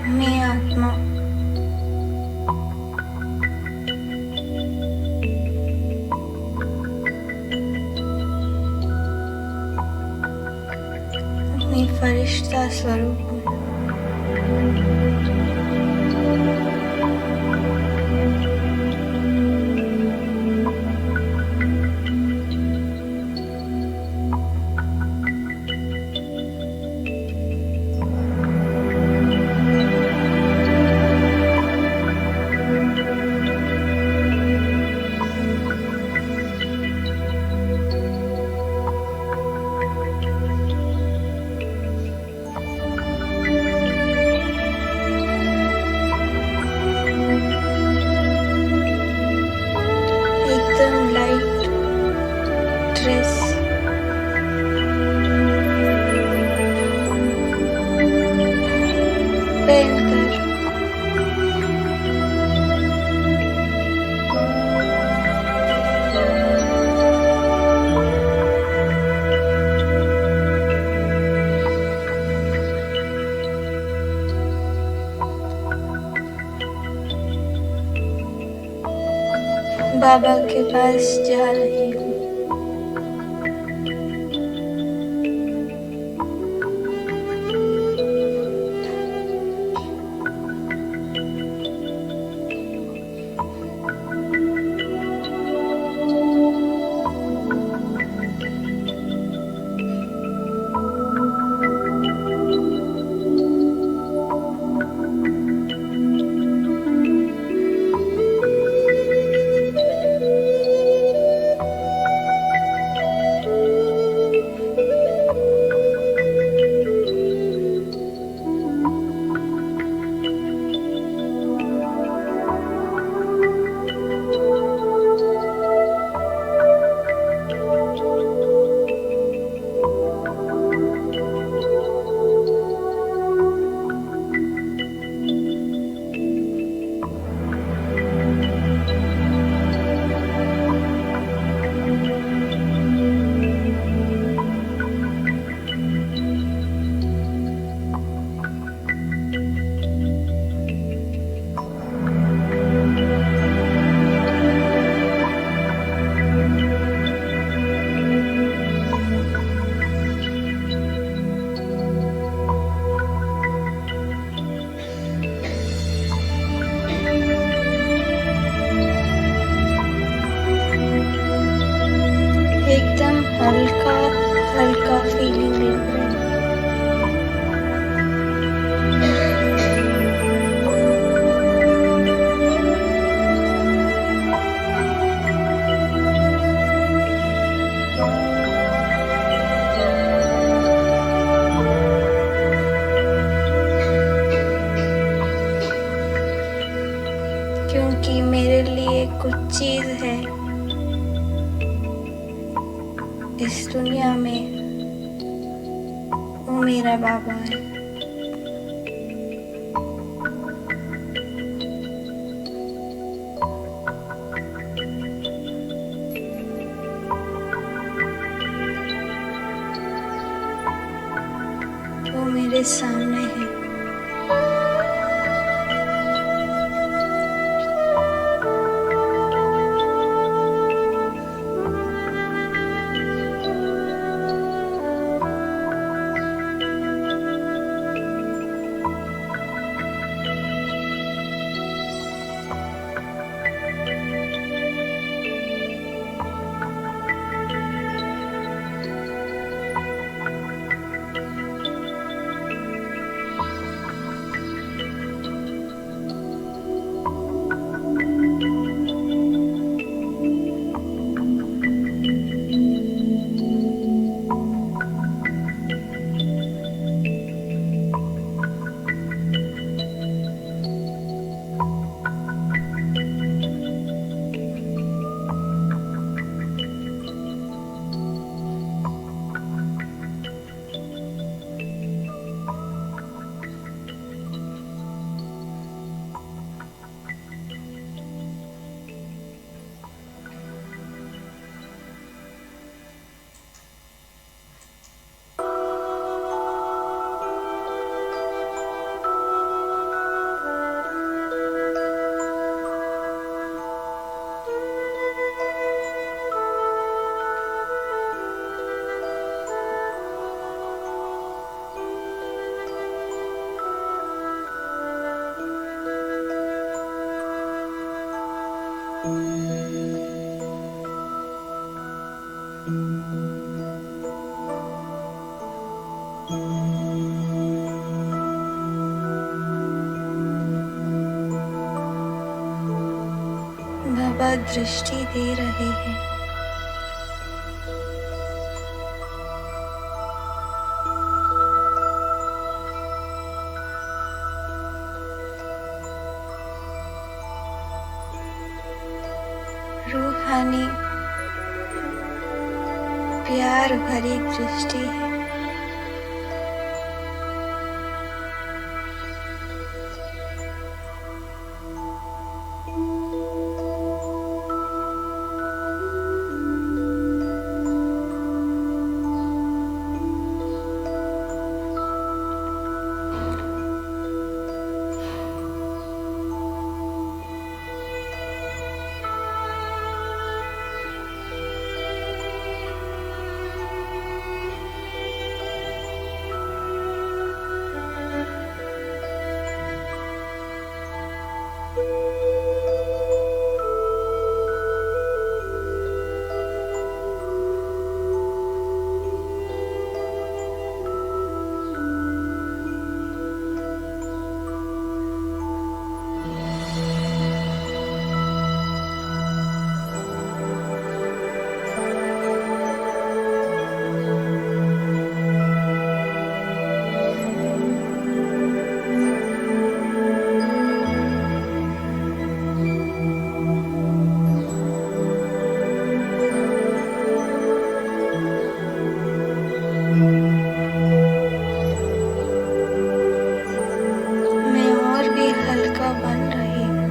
मैं आत्मा अपनी फरिश्ता स्वरूप हूँ। एकदम लाइट ड्रेस पहनकर बाबा के पास जा रही हूँ। एकदम हल्का हल्का फीलिंग ले रहे हैं। क्योंकि मेरे लिए कुछ चीज है इस दुनिया में, वो मेरा बाबा है। वो मेरे सामने है। बाबा दृष्टि दे रहे हैं। रूहानी प्यार भरी दृष्टि है। मैं और भी हल्का बन रही हूँ।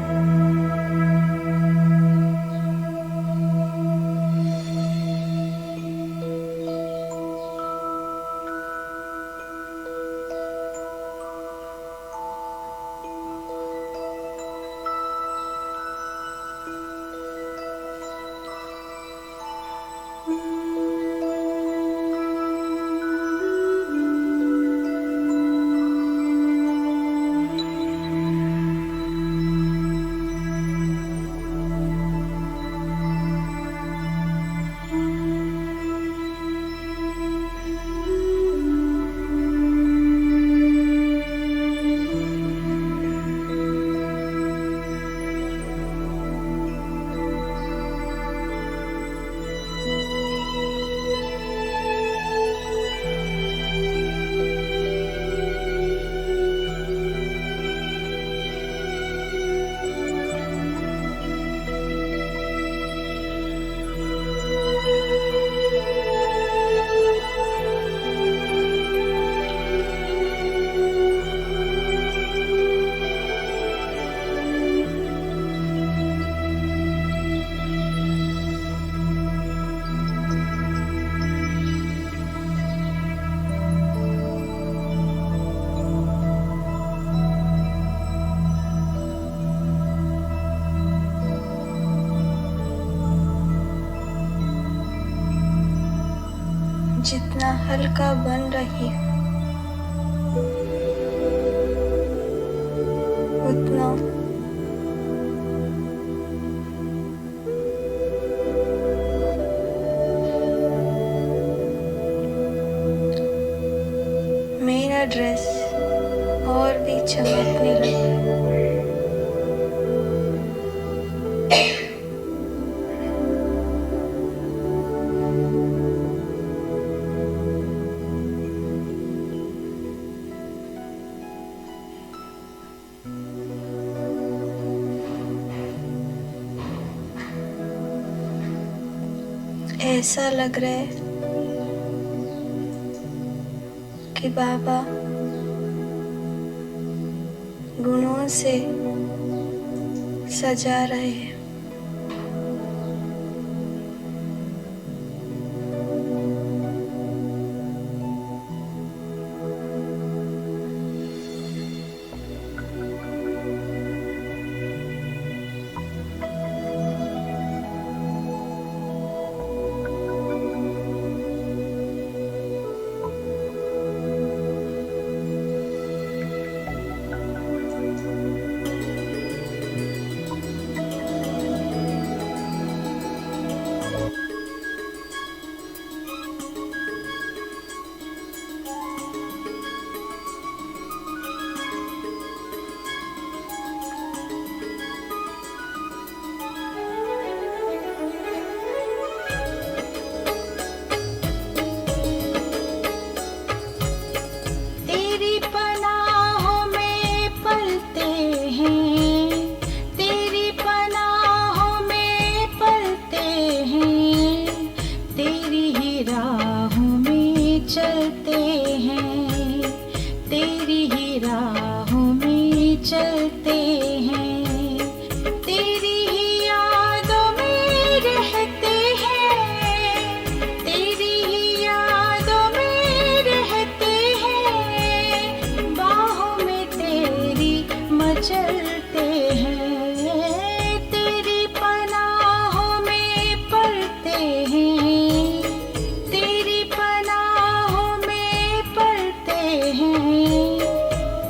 जितना हल्का बन रही हूँ उतना मेरा ड्रेस और भी चमकने लगा। ऐसा लग रहा है कि बाबा गुणों से सजा रहे हैं। चलते हैं, तेरी ही यादों में रहते हैं, तेरी ही यादों में रहते हैं, बाहों में तेरी मचलते हैं, तेरी पनाहों में पलते हैं, तेरी पनाहों में पलते हैं,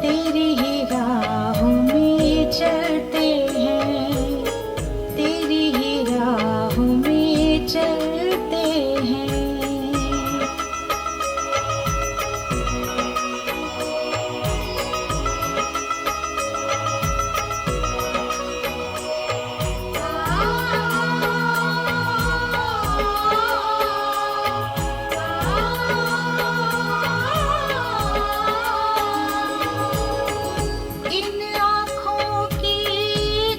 तेरी ही राहों में चलते हैं, तेरी ही राहों में चलते हैं। इन आँखों की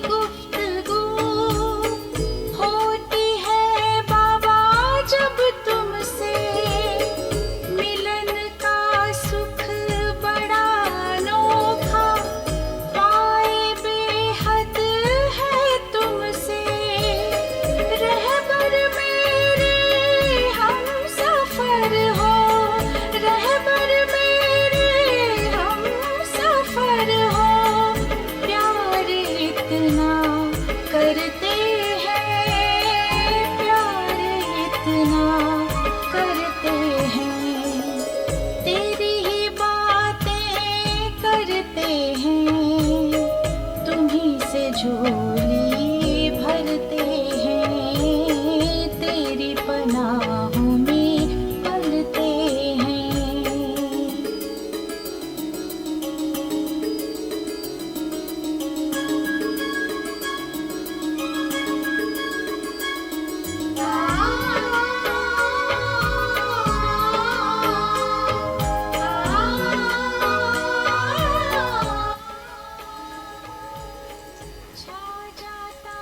गुफ्तगू होती है बाबा जब तुमसे, मिलन का सुख बड़ा अनोखा पाए बेहद है तुमसे, रहबर मेरे हम सफर हो, रहबर मेरे हम सफर हो, प्यार इतना करते हैं, प्यार इतना करते हैं, तेरी ही बातें करते हैं, तुम्हीं से झोली भरते हैं, तेरी पनाहों में पलते हैं। छा जाता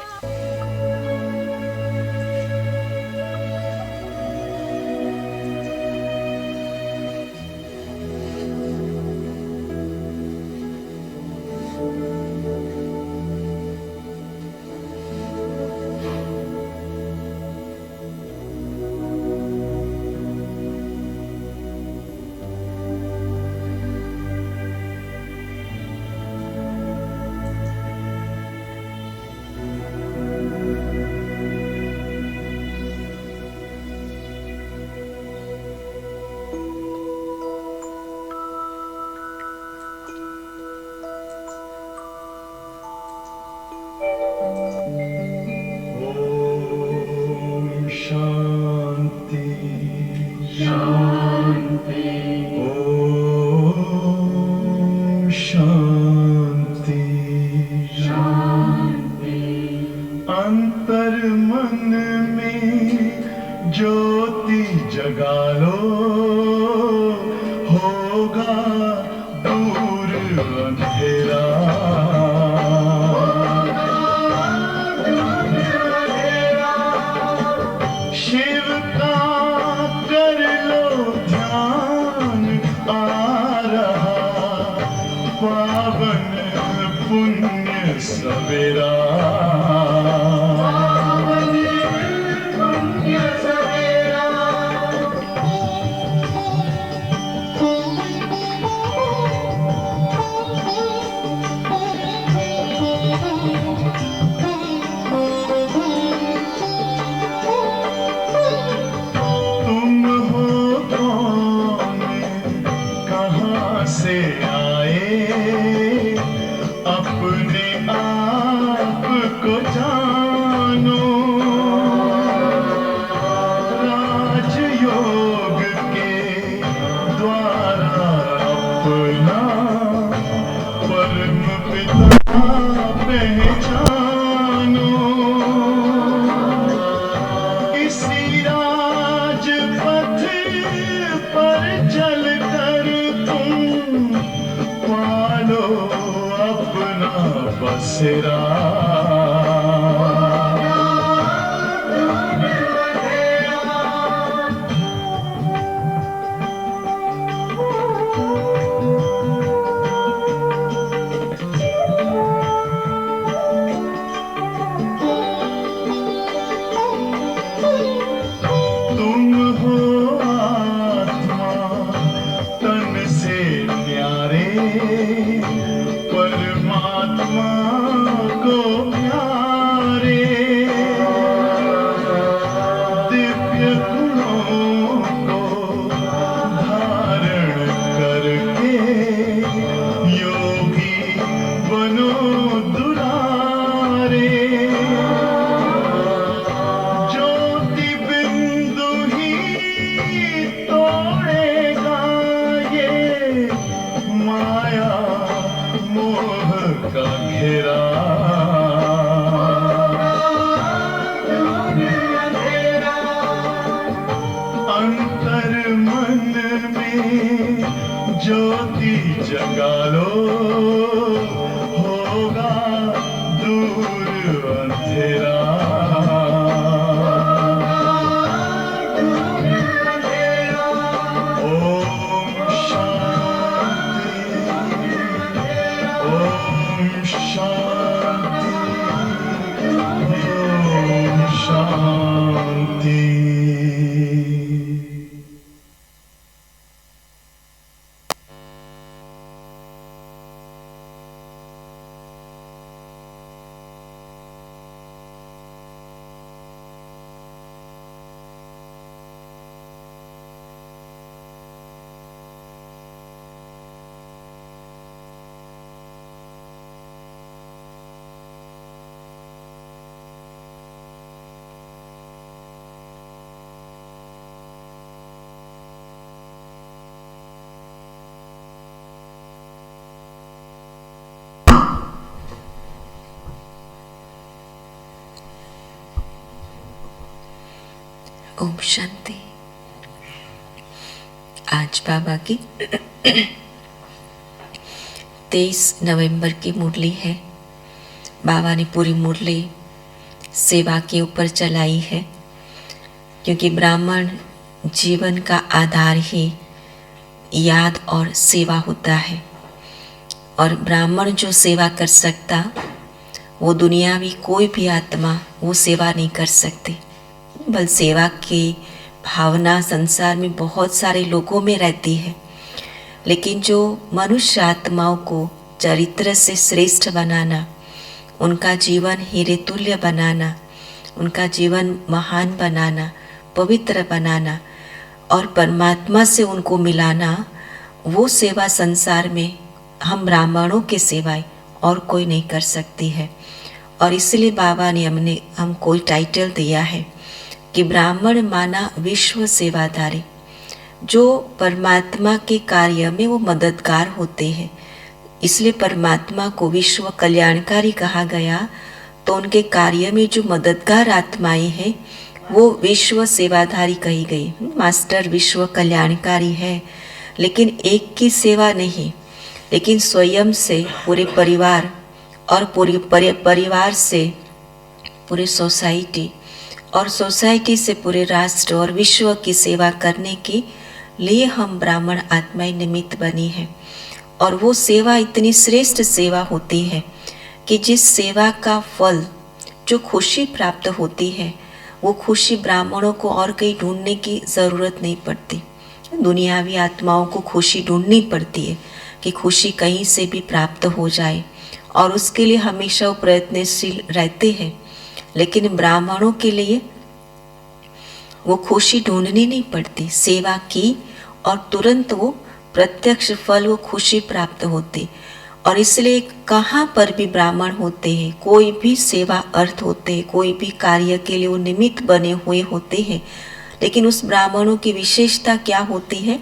ओम शांति शांति ओम शांति शांति। अंतर मन में ज्योति जगा लो, होगा दूर अंधेरा। शिव का कर लो ध्यान, आ रहा पावन पुण्य सवेरा। तुम हो कौन, कहाँ से आए, अपने आप को जानो। राजयोग के द्वारा अपना परम पिता पहचानो। इसी राजपथ पर चल कर तुम पालो अपना बसेरा। परमात्मा को प्यारे दिव्य गुणों को धारण करके योगी बनो दुलारे ज्योति बिंदु ही तोड़ेगा ये माया मोह का घेरा अंतर मन में ज्योति जगा लो होगा दूर अंधेरा ओम शांति ओम शांति ओम शांति। ओम शांति। आज बाबा की 23 नवंबर की मुरली है। बाबा ने पूरी मुरली सेवा के ऊपर चलाई है, क्योंकि ब्राह्मण जीवन का आधार ही याद और सेवा होता है। और ब्राह्मण जो सेवा कर सकता, वो दुनियावी कोई भी आत्मा वो सेवा नहीं कर सकती। बल सेवा की भावना संसार में बहुत सारे लोगों में रहती है, लेकिन जो मनुष्य आत्माओं को चरित्र से श्रेष्ठ बनाना, उनका जीवन हीरे तुल्य बनाना, उनका जीवन महान बनाना, पवित्र बनाना और परमात्मा से उनको मिलाना, वो सेवा संसार में हम ब्राह्मणों के सिवाय और कोई नहीं कर सकती है। और इसलिए बाबा ने हमको टाइटल दिया है कि ब्राह्मण माना विश्व सेवाधारी, जो परमात्मा के कार्य में वो मददगार होते हैं। इसलिए परमात्मा को विश्व कल्याणकारी कहा गया। तो उनके कार्य में जो मददगार आत्माएं हैं वो विश्व सेवाधारी कही गई। मास्टर विश्व कल्याणकारी है, लेकिन एक की सेवा नहीं, लेकिन स्वयं से पूरे परिवार और पूरे परिवार से पूरे सोसाइटी और सोसाइटी से पूरे राष्ट्र और विश्व की सेवा करने के लिए हम ब्राह्मण आत्माएं निमित्त बनी है। और वो सेवा इतनी श्रेष्ठ सेवा होती है कि जिस सेवा का फल जो खुशी प्राप्त होती है, वो खुशी ब्राह्मणों को और कहीं ढूंढने की ज़रूरत नहीं पड़ती। दुनियावी आत्माओं को खुशी ढूंढनी पड़ती है कि खुशी कहीं से भी प्राप्त हो जाए, और उसके लिए हमेशा वो प्रयत्नशील रहते हैं। लेकिन ब्राह्मणों के लिए वो खुशी ढूंढनी नहीं पड़ती, सेवा की और तुरंत वो प्रत्यक्ष फल, वो खुशी प्राप्त होती। और इसलिए कहाँ पर भी ब्राह्मण होते हैं, कोई भी सेवा अर्थ होते हैं, कोई भी कार्य के लिए वो निमित्त बने हुए होते हैं। लेकिन उस ब्राह्मणों की विशेषता क्या होती है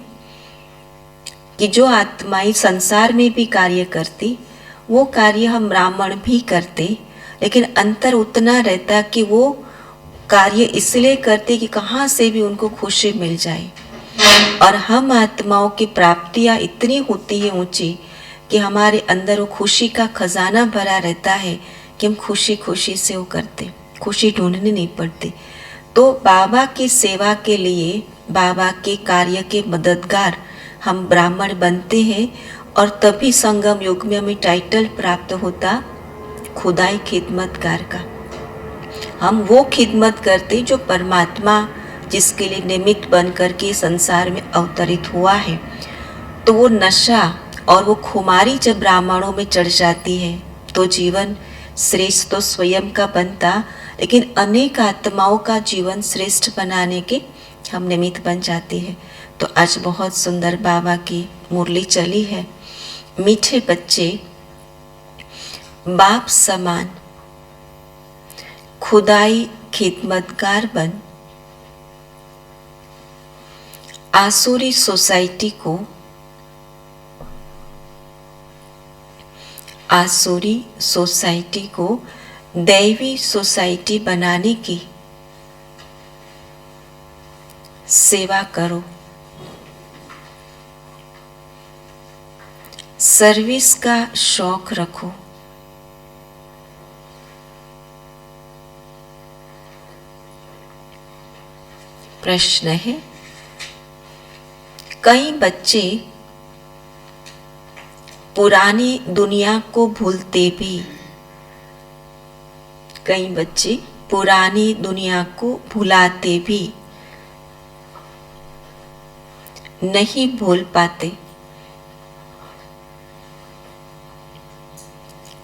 कि जो आत्माएं संसार में भी कार्य करती, वो कार्य हम ब्राह्मण भी करते, लेकिन अंतर उतना रहता कि वो कार्य इसलिए करते कि कहाँ से भी उनको खुशी मिल जाए। और हम आत्माओं की प्राप्तियाँ इतनी होती है ऊंची कि हमारे अंदर वो खुशी का खजाना भरा रहता है कि हम खुशी खुशी से वो करते, खुशी ढूंढनी नहीं पड़ती। तो बाबा की सेवा के लिए, बाबा के कार्य के मददगार हम ब्राह्मण बनते हैं। और तभी संगम युग में हमें टाइटल प्राप्त होता खुदाई खिदमतगार का। हम वो खिदमत करते जो परमात्मा जिसके लिए निमित्त बन करके संसार में अवतरित हुआ है। तो वो नशा और वो खुमारी जब ब्राह्मणों में चढ़ जाती है तो जीवन श्रेष्ठ तो स्वयं का बनता, लेकिन अनेक आत्माओं का जीवन श्रेष्ठ बनाने के हम निमित्त बन जाते हैं। तो आज बहुत सुंदर बाबा की मुरली चली है। मीठे बच्चे बाप समान खुदाई खिदमतगार बन आसुरी सोसाइटी को दैवी सोसाइटी बनाने की सेवा करो। सर्विस का शौक रखो। प्रश्न है, कई बच्चे पुरानी दुनिया को भूलते भी, कई बच्चे पुरानी दुनिया को भुलाते भी नहीं भूल पाते।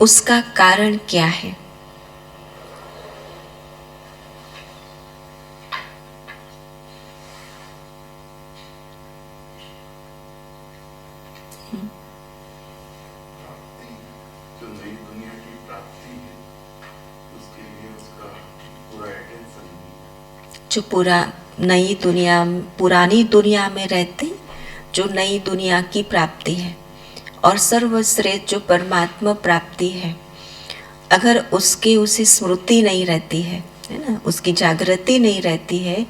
उसका कारण क्या है? जो नई दुनिया की प्राप्ति है उसके लिए उसका पूरा अटेंशन नहीं। जो पुरानी दुनिया में रहते, जो नई दुनिया की प्राप्ति है और सर्वश्रेष्ठ जो परमात्मा प्राप्ति है, अगर उसे स्मृति नहीं रहती है ना, उसकी जागृति नहीं रहती है,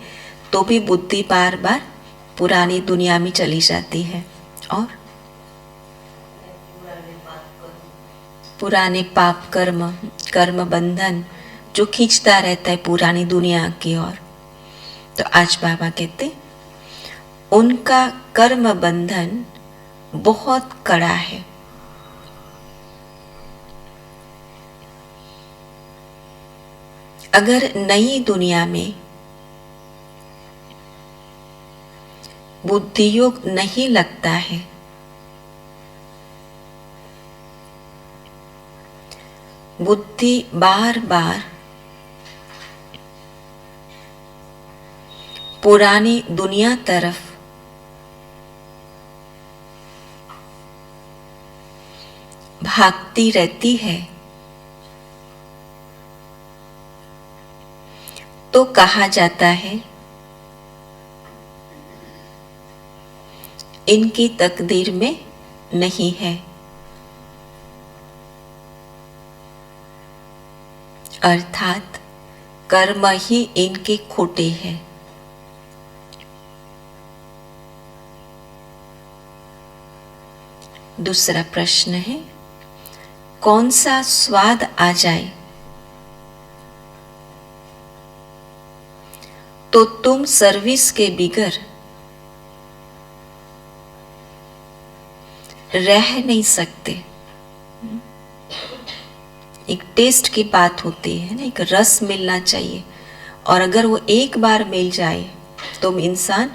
तो भी बुद्धि बार बार पुरानी दुनिया में चली जाती है और पुराने पाप कर्म बंधन जो खींचता रहता है पुरानी दुनिया की ओर। तो आज बाबा कहते उनका कर्म बंधन बहुत कड़ा है। अगर नई दुनिया में बुद्धि योग नहीं लगता है, बुद्धि बार बार पुरानी दुनिया तरफ भागती रहती है, तो कहा जाता है इनकी तकदीर में नहीं है। अर्थात कर्म ही इनके खोटे हैं। दूसरा प्रश्न है, कौन सा स्वाद आ जाए तो तुम सर्विस के बिगर रह नहीं सकते। एक टेस्ट की बात होती है ना, एक रस मिलना चाहिए, और अगर वो एक बार मिल जाए तो इंसान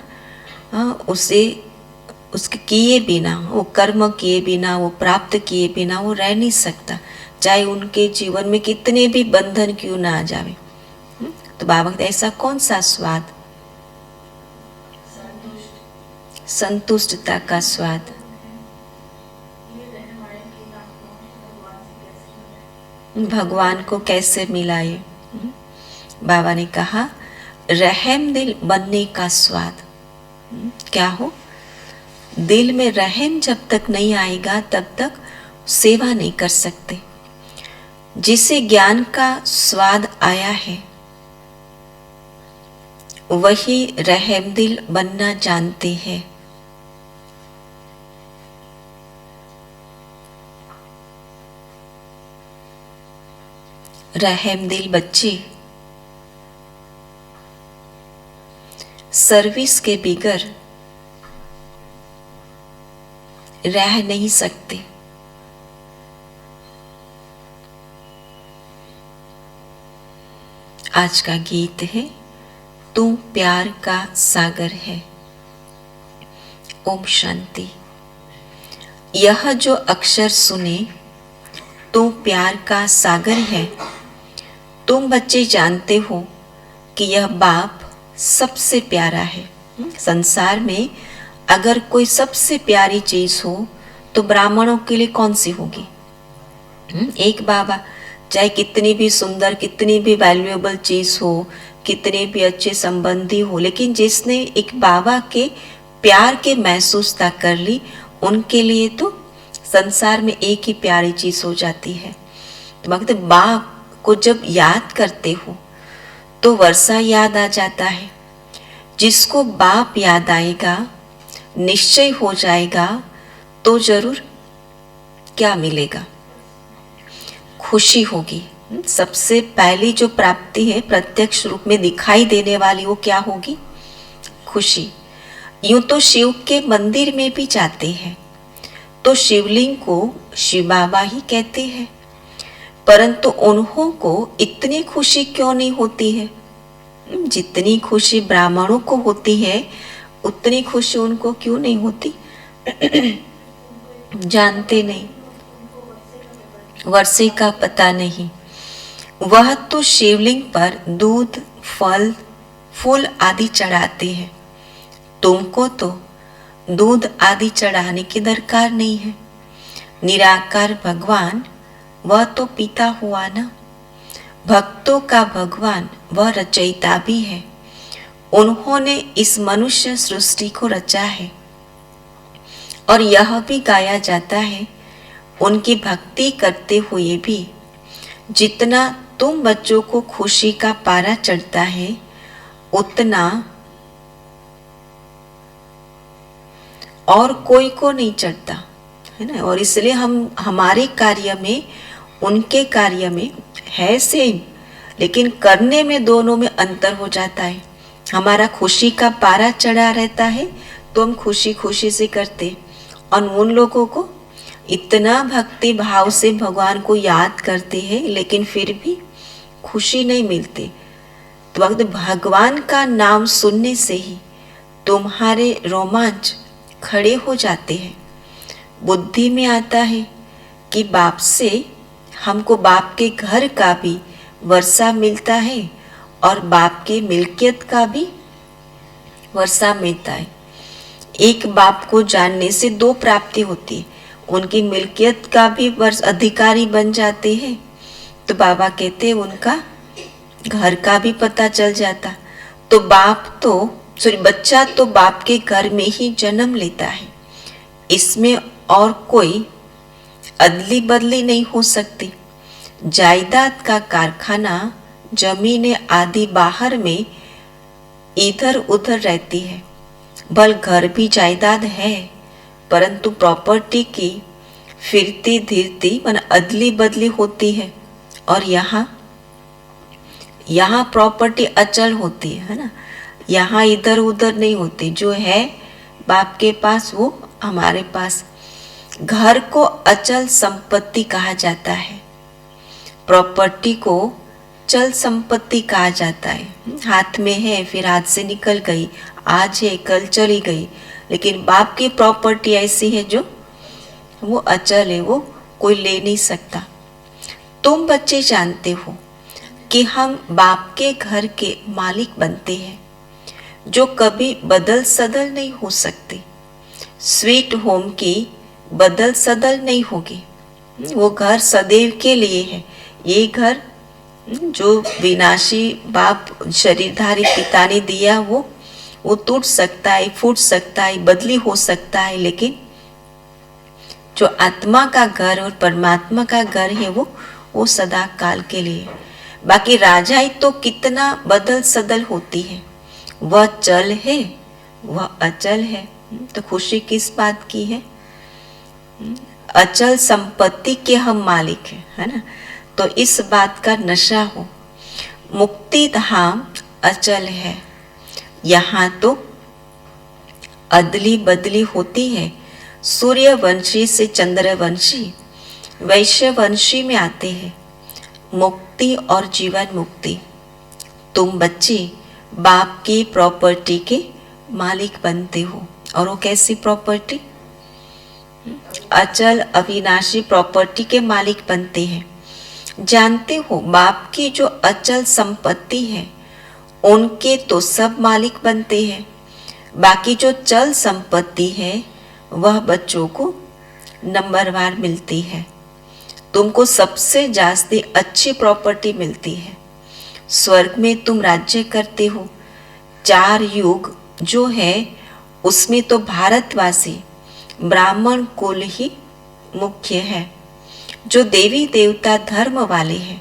उसके किए बिना, वो कर्म किए बिना, वो प्राप्त किए बिना वो रह नहीं सकता, चाहे उनके जीवन में कितने भी बंधन क्यों ना आ जावे। तो बाबा कहते ऐसा कौन सा स्वाद? संतुष्टता का स्वाद। भगवान को कैसे मिलाए? बाबा ने कहा रहम दिल बनने का स्वाद। क्या हो? दिल में रहम जब तक नहीं आएगा तब तक सेवा नहीं कर सकते। जिसे ज्ञान का स्वाद आया है वही रहम दिल बनना जानते हैं। रहम दिल बच्चे सर्विस के बिगर रह नहीं सकते। आज का गीत है तू प्यार का सागर है। ओम शांति। यह जो अक्षर सुने तो प्यार का सागर है। तुम बच्चे जानते हो कि यह बाप सबसे प्यारा है। संसार में अगर कोई सबसे प्यारी चीज हो तो ब्राह्मणों के लिए कौन सी होगी? एक बाबा, चाहे कितनी भी सुंदर, कितनी भी वैल्यूएबल चीज हो, कितने भी अच्छे संबंधी हो, लेकिन जिसने एक बाबा के प्यार के महसूस तक कर ली, उनके लिए तो संसार में एक ही प्यारी चीज हो जाती है। तो मतलब बाप को जब याद करते हो तो वर्षा याद आ जाता है। जिसको बाप याद आएगा, निश्चय हो जाएगा, तो जरूर क्या मिलेगा? खुशी होगी। सबसे पहली जो प्राप्ति है प्रत्यक्ष रूप में दिखाई देने वाली, वो क्या होगी? खुशी। यूं तो शिव के मंदिर में भी जाते हैं तो शिवलिंग को शिव बाबा ही कहते हैं, परंतु उन्हों को इतनी खुशी क्यों नहीं होती है? जितनी खुशी ब्राह्मणों को होती है उतनी खुशी उनको क्यों नहीं होती? जानते नहीं, वर्षे का पता नहीं। वह तो शिवलिंग पर दूध, फल, फूल आदि चढ़ाते हैं। तुमको तो दूध आदि चढ़ाने की दरकार नहीं है। निराकार भगवान वह तो पिता हुआ ना। भक्तों का भगवान वह रचयिता भी है। उन्होंने इस मनुष्य सृष्टि को रचा है और यह भी गाया जाता है उनकी भक्ति करते हुए भी। जितना तुम बच्चों को खुशी का पारा चढ़ता है उतना और कोई को नहीं चढ़ता है ना। और इसलिए हम हमारे कार्य में उनके कार्य में है सेम, लेकिन करने में दोनों में अंतर हो जाता है। हमारा खुशी का पारा चढ़ा रहता है तो हम खुशी खुशी से करते, और उन लोगों को इतना भक्ति भाव से भगवान को याद करते हैं लेकिन फिर भी खुशी नहीं मिलती। तो वक्त भगवान का नाम सुनने से ही तुम्हारे रोमांच खड़े हो जाते हैं। बुद्धि में आता है कि बाप से हमको बाप के घर का भी वर्षा मिलता है और बाप की मिल्कियत का भी वर्षा मिलता है। एक बाप को जानने से दो प्राप्ति होती है, उनकी मिल्कियत का भी वर्ष अधिकारी बन जाते हैं। तो बाबा कहते हैं उनका घर का भी पता चल जाता। तो बच्चा तो बाप के घर में ही जन्म लेता है। इसमें और कोई अदली बदली नहीं हो सकती। जायदाद का कारखाना, जमीनें आदि बाहर में इधर उधर रहती है। भल घर भी जायदाद है, परंतु प्रॉपर्टी की फिरती धीरती मन अदली बदली होती है। और यहाँ प्रॉपर्टी अचल होती है ना। यहाँ इधर उधर नहीं होती। जो है बाप के पास वो हमारे पास। घर को अचल संपत्ति कहा जाता है, प्रॉपर्टी को चल संपत्ति कहा जाता है। हाथ में है फिर हाथ से निकल गई, आज है कल चली गई। लेकिन बाप की प्रॉपर्टी ऐसी है जो वो अचल है, वो कोई ले नहीं सकता। तुम बच्चे जानते हो कि हम बाप के घर के मालिक बनते हैं जो कभी बदल सदल नहीं हो सकते। स्वीट होम की बदल सदल नहीं होगी। वो घर सदैव के लिए है। ये घर जो विनाशी बाप शरीरधारी पिता ने दिया वो टूट सकता है, फूट सकता है, बदली हो सकता है, लेकिन जो आत्मा का घर और परमात्मा का घर है वो सदा काल के लिए। बाकी राजाई तो कितना बदल सदल होती है, वह चल है वह अचल है। तो खुशी किस बात की है? अचल संपत्ति के हम मालिक है ना। तो इस बात का नशा हो। मुक्ति धाम अचल है, यहाँ तो अदली बदली होती है। सूर्यवंशी से चंद्रवंशी, वैश्यवंशी में आते हैं मुक्ति और जीवन मुक्ति। तुम बच्चे बाप की प्रॉपर्टी के मालिक बनते हो। और वो कैसी प्रॉपर्टी? अचल अविनाशी प्रॉपर्टी के मालिक बनते हैं। जानते हो, बाप की जो अचल संपत्ति है उनके तो सब मालिक बनते हैं, बाकी जो चल संपत्ति है वह बच्चों को नंबरवार मिलती है। तुमको सबसे जास्ती अच्छी प्रॉपर्टी मिलती है। स्वर्ग में तुम राज्य करते हो। 4 युग जो है उसमें तो भारतवासी ब्राह्मण कुल ही मुख्य है, जो देवी देवता धर्म वाले हैं।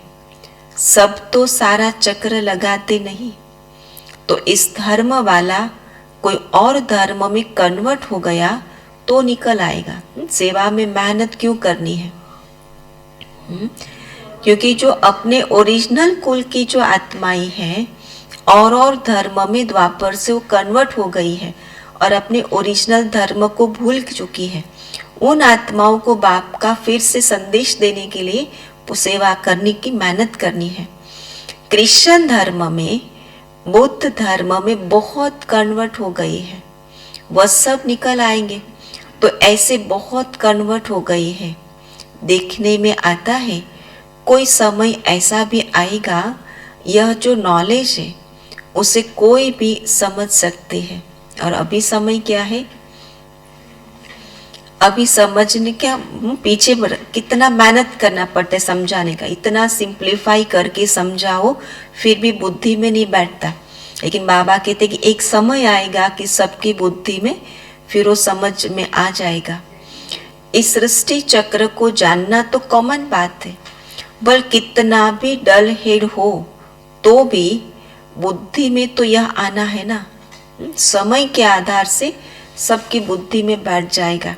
सब तो सारा चक्र लगाते नहीं, तो इस धर्म वाला कोई और धर्म में कन्वर्ट हो गया तो निकल आएगा। सेवा में मेहनत क्यों करनी है? क्योंकि जो अपने ओरिजिनल कुल की जो आत्माएं हैं और धर्म में द्वापर से वो कन्वर्ट हो गई है और अपने ओरिजिनल धर्म को भूल चुकी है, उन आत्माओं को बाप का फिर से संदेश देने के लिए सेवा करने की मेहनत करनी है। क्रिश्चियन धर्म में, बुद्ध धर्म में बहुत कन्वर्ट हो गए हैं, वह सब निकल आएंगे। तो ऐसे बहुत कन्वर्ट हो गए हैं। देखने में आता है कोई समय ऐसा भी आएगा, यह जो नॉलेज है उसे कोई भी समझ सकते हैं। और अभी समय क्या है? अभी समझने क्या पीछे कितना मेहनत करना पड़ता है समझाने का। इतना सिंप्लीफाई करके समझाओ फिर भी बुद्धि में नहीं बैठता। लेकिन बाबा कहते कि एक समय आएगा कि सबकी बुद्धि में फिर वो समझ में आ जाएगा। इस सृष्टि चक्र को जानना तो कॉमन बात है, बल कितना भी डल हेड हो तो भी बुद्धि में तो यह आना है ना। समय के आधार से सबकी बुद्धि में बैठ जाएगा।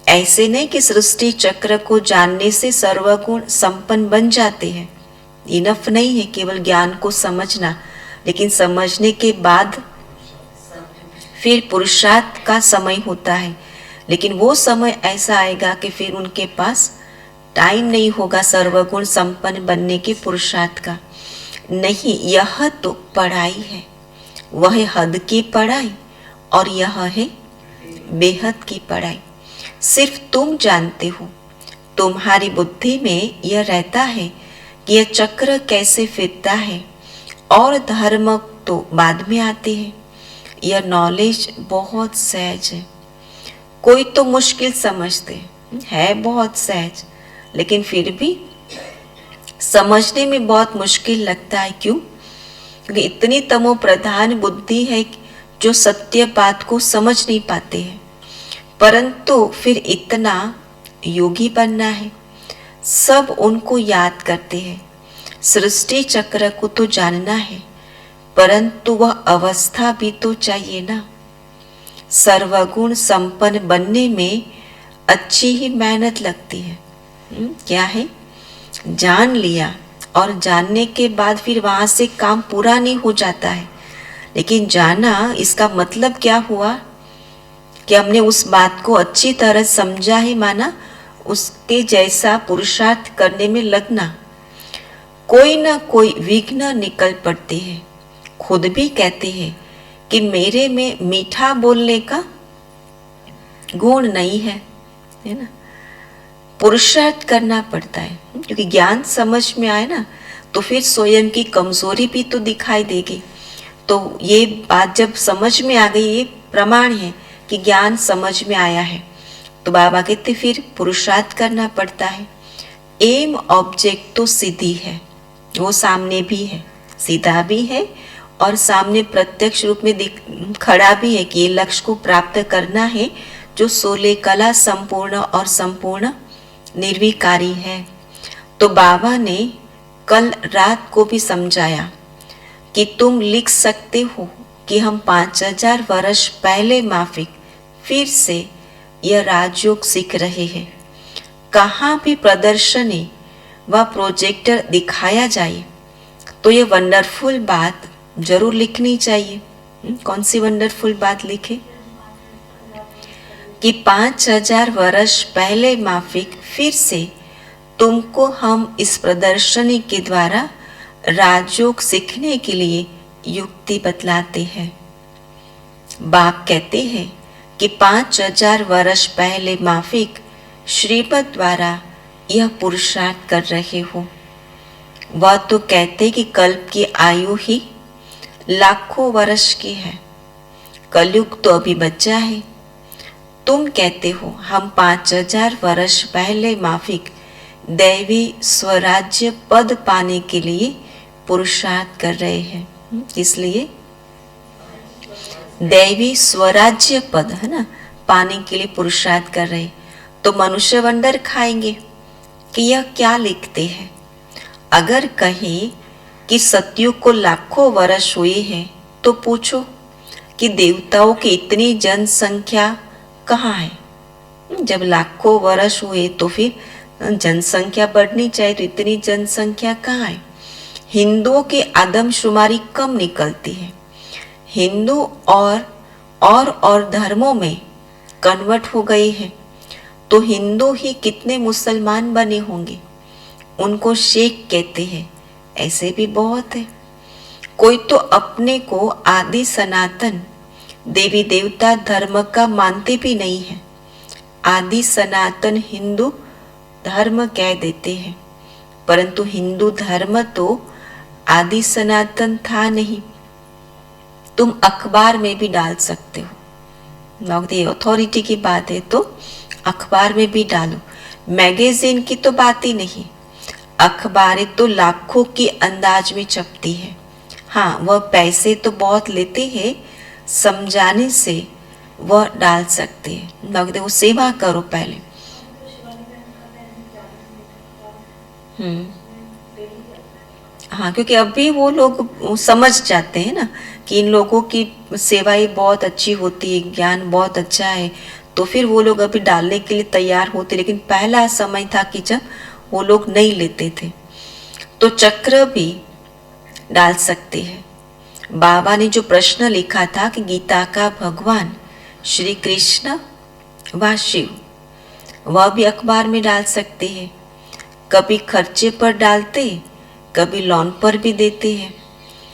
ऐसे नहीं कि सृष्टि चक्र को जानने से सर्वगुण संपन्न बन जाते हैं। इनफ नहीं है केवल ज्ञान को समझना, लेकिन समझने के बाद फिर पुरुषार्थ का समय होता है। लेकिन वो समय ऐसा आएगा कि फिर उनके पास टाइम नहीं होगा सर्वगुण संपन्न बनने के पुरुषार्थ का। नहीं, यह तो पढ़ाई है, वह हद की पढ़ाई और यह है बेहद की पढ़ाई। सिर्फ तुम जानते हो, तुम्हारी बुद्धि में यह रहता है कि यह चक्र कैसे फिरता है, और धर्म तो बाद में आते हैं। यह नॉलेज बहुत सहज है। कोई तो मुश्किल समझते है, बहुत सहज, लेकिन फिर भी समझने में बहुत मुश्किल लगता है। क्यों? क्योंकि इतनी तमो प्रधान बुद्धि है जो सत्य बात को समझ नहीं पाते हैं। परंतु फिर इतना योगी बनना है, सब उनको याद करते हैं। सृष्टि चक्र को तो जानना है, परंतु वह अवस्था भी तो चाहिए ना। सर्वगुण संपन्न बनने में अच्छी ही मेहनत लगती है। क्या है? जान लिया और जानने के बाद फिर वहां से काम पूरा नहीं हो जाता है। लेकिन जाना, इसका मतलब क्या हुआ कि हमने उस बात को अच्छी तरह समझा है, माना उसके जैसा पुरुषार्थ करने में लगना। कोई ना कोई विघ्न निकल पड़ते हैं। खुद भी कहते हैं कि मेरे में मीठा बोलने का गुण नहीं है, है ना। पुरुषार्थ करना पड़ता है, क्योंकि ज्ञान समझ में आए ना तो फिर स्वयं की कमजोरी भी तो दिखाई देगी। तो ये बात जब समझ में आ गई, ये प्रमाण है कि ज्ञान समझ में आया है। तो बाबा कहते फिर पुरुषार्थ करना पड़ता है। एम ऑब्जेक्ट तो सीधी है, वो सामने भी है, सीधा भी है और सामने प्रत्यक्ष रूप में खड़ा भी है कि ये लक्ष्य को प्राप्त करना है जो 16 कला संपूर्ण और संपूर्ण निर्विकारी है। तो बाबा ने कल रात को भी समझाया कि तुम लिख सकते हो कि हम 5000 वर्ष पहले माफिक फिर से यह राजयोग सीख रहे हैं। कहाँ भी प्रदर्शनी व प्रोजेक्टर दिखाया जाए तो ये वंडरफुल बात जरूर लिखनी चाहिए। कौन सी वंडरफुल बात लिखे? कि 5000 वर्ष पहले माफिक फिर से तुमको हम इस प्रदर्शनी के द्वारा राजयोग सीखने के लिए युक्ति बतलाते हैं। बाप कहते हैं कि 5000 वर्ष पहले माफिक श्रीपद द्वारा यह पुरुषार्थ कर रहे हो। वह तो कहते कि कल्प की आयु ही लाखों वर्ष की है, कलयुग तो अभी बचा है। तुम कहते हो हम 5000 वर्ष पहले माफिक दैवी स्वराज्य पद पाने के लिए पुरुषार्थ कर रहे हैं। इसलिए दैवी स्वराज्य पद है ना, पाने के लिए पुरुषार्थ कर रहे। तो मनुष्य वंडर खाएंगे कि यह क्या लिखते हैं। अगर कहे कि सतयुग को लाखों वर्ष हुए हैं तो पूछो कि देवताओं की इतनी जनसंख्या कहाँ है। जब लाखों वर्ष हुए तो फिर जनसंख्या बढ़नी चाहिए, तो इतनी जनसंख्या कहाँ है। हिंदुओं की आदमशुमारी कम निकलती है। हिंदू और धर्मों में कन्वर्ट हो गए हैं, तो हिंदू ही कितने मुसलमान बने होंगे। उनको शेख कहते हैं, ऐसे भी बहुत है। कोई तो अपने को आदि सनातन देवी देवता धर्म का मानते भी नहीं है। आदि सनातन हिंदू धर्म कह देते हैं, परंतु हिंदू धर्म तो आदि सनातन था नहीं। तुम अखबार में भी डाल सकते हो, ये अथॉरिटी की बात है तो अखबार में भी डालो। मैगजीन की तो बात ही नहीं, अखबारें तो लाखों की अंदाज में छपती है। हाँ, वह पैसे तो बहुत लेते हैं, समझाने से वह डाल सकते हैं। वो सेवा करो पहले। हाँ, क्योंकि अभी वो लोग समझ जाते हैं ना कि इन लोगों की सेवाएं बहुत अच्छी होती है, ज्ञान बहुत अच्छा है, तो फिर वो लोग अभी डालने के लिए तैयार होते। लेकिन पहला समय था कि जब वो लोग नहीं लेते थे। तो चक्र भी डाल सकते हैं। बाबा ने जो प्रश्न लिखा था कि गीता का भगवान श्री कृष्ण व शिव, वह भी अखबार में डाल सकते हैं। कभी खर्चे पर डालते, कभी लोन पर भी देते हैं।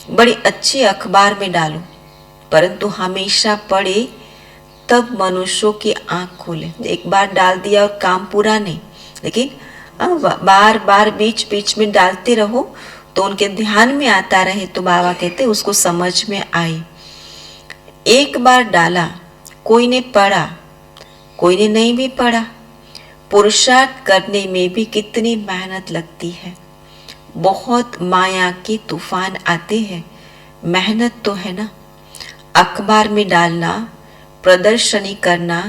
बड़ी अच्छी अखबार में डालो, परंतु हमेशा पढ़े तब मनुष्यों की आंख खोले। एक बार डाल दिया और काम पूरा नहीं, लेकिन बार बार बीच बीच में डालते रहो तो उनके ध्यान में आता रहे, तो बाबा कहते उसको समझ में आए। एक बार डाला, कोई ने पढ़ा, कोई ने नहीं भी पढ़ा। पुरुषार्थ करने में भी कितनी मेहनत लगती है। बहुत माया के तूफान आते हैं, मेहनत तो है ना। अखबार में डालना, प्रदर्शनी करना,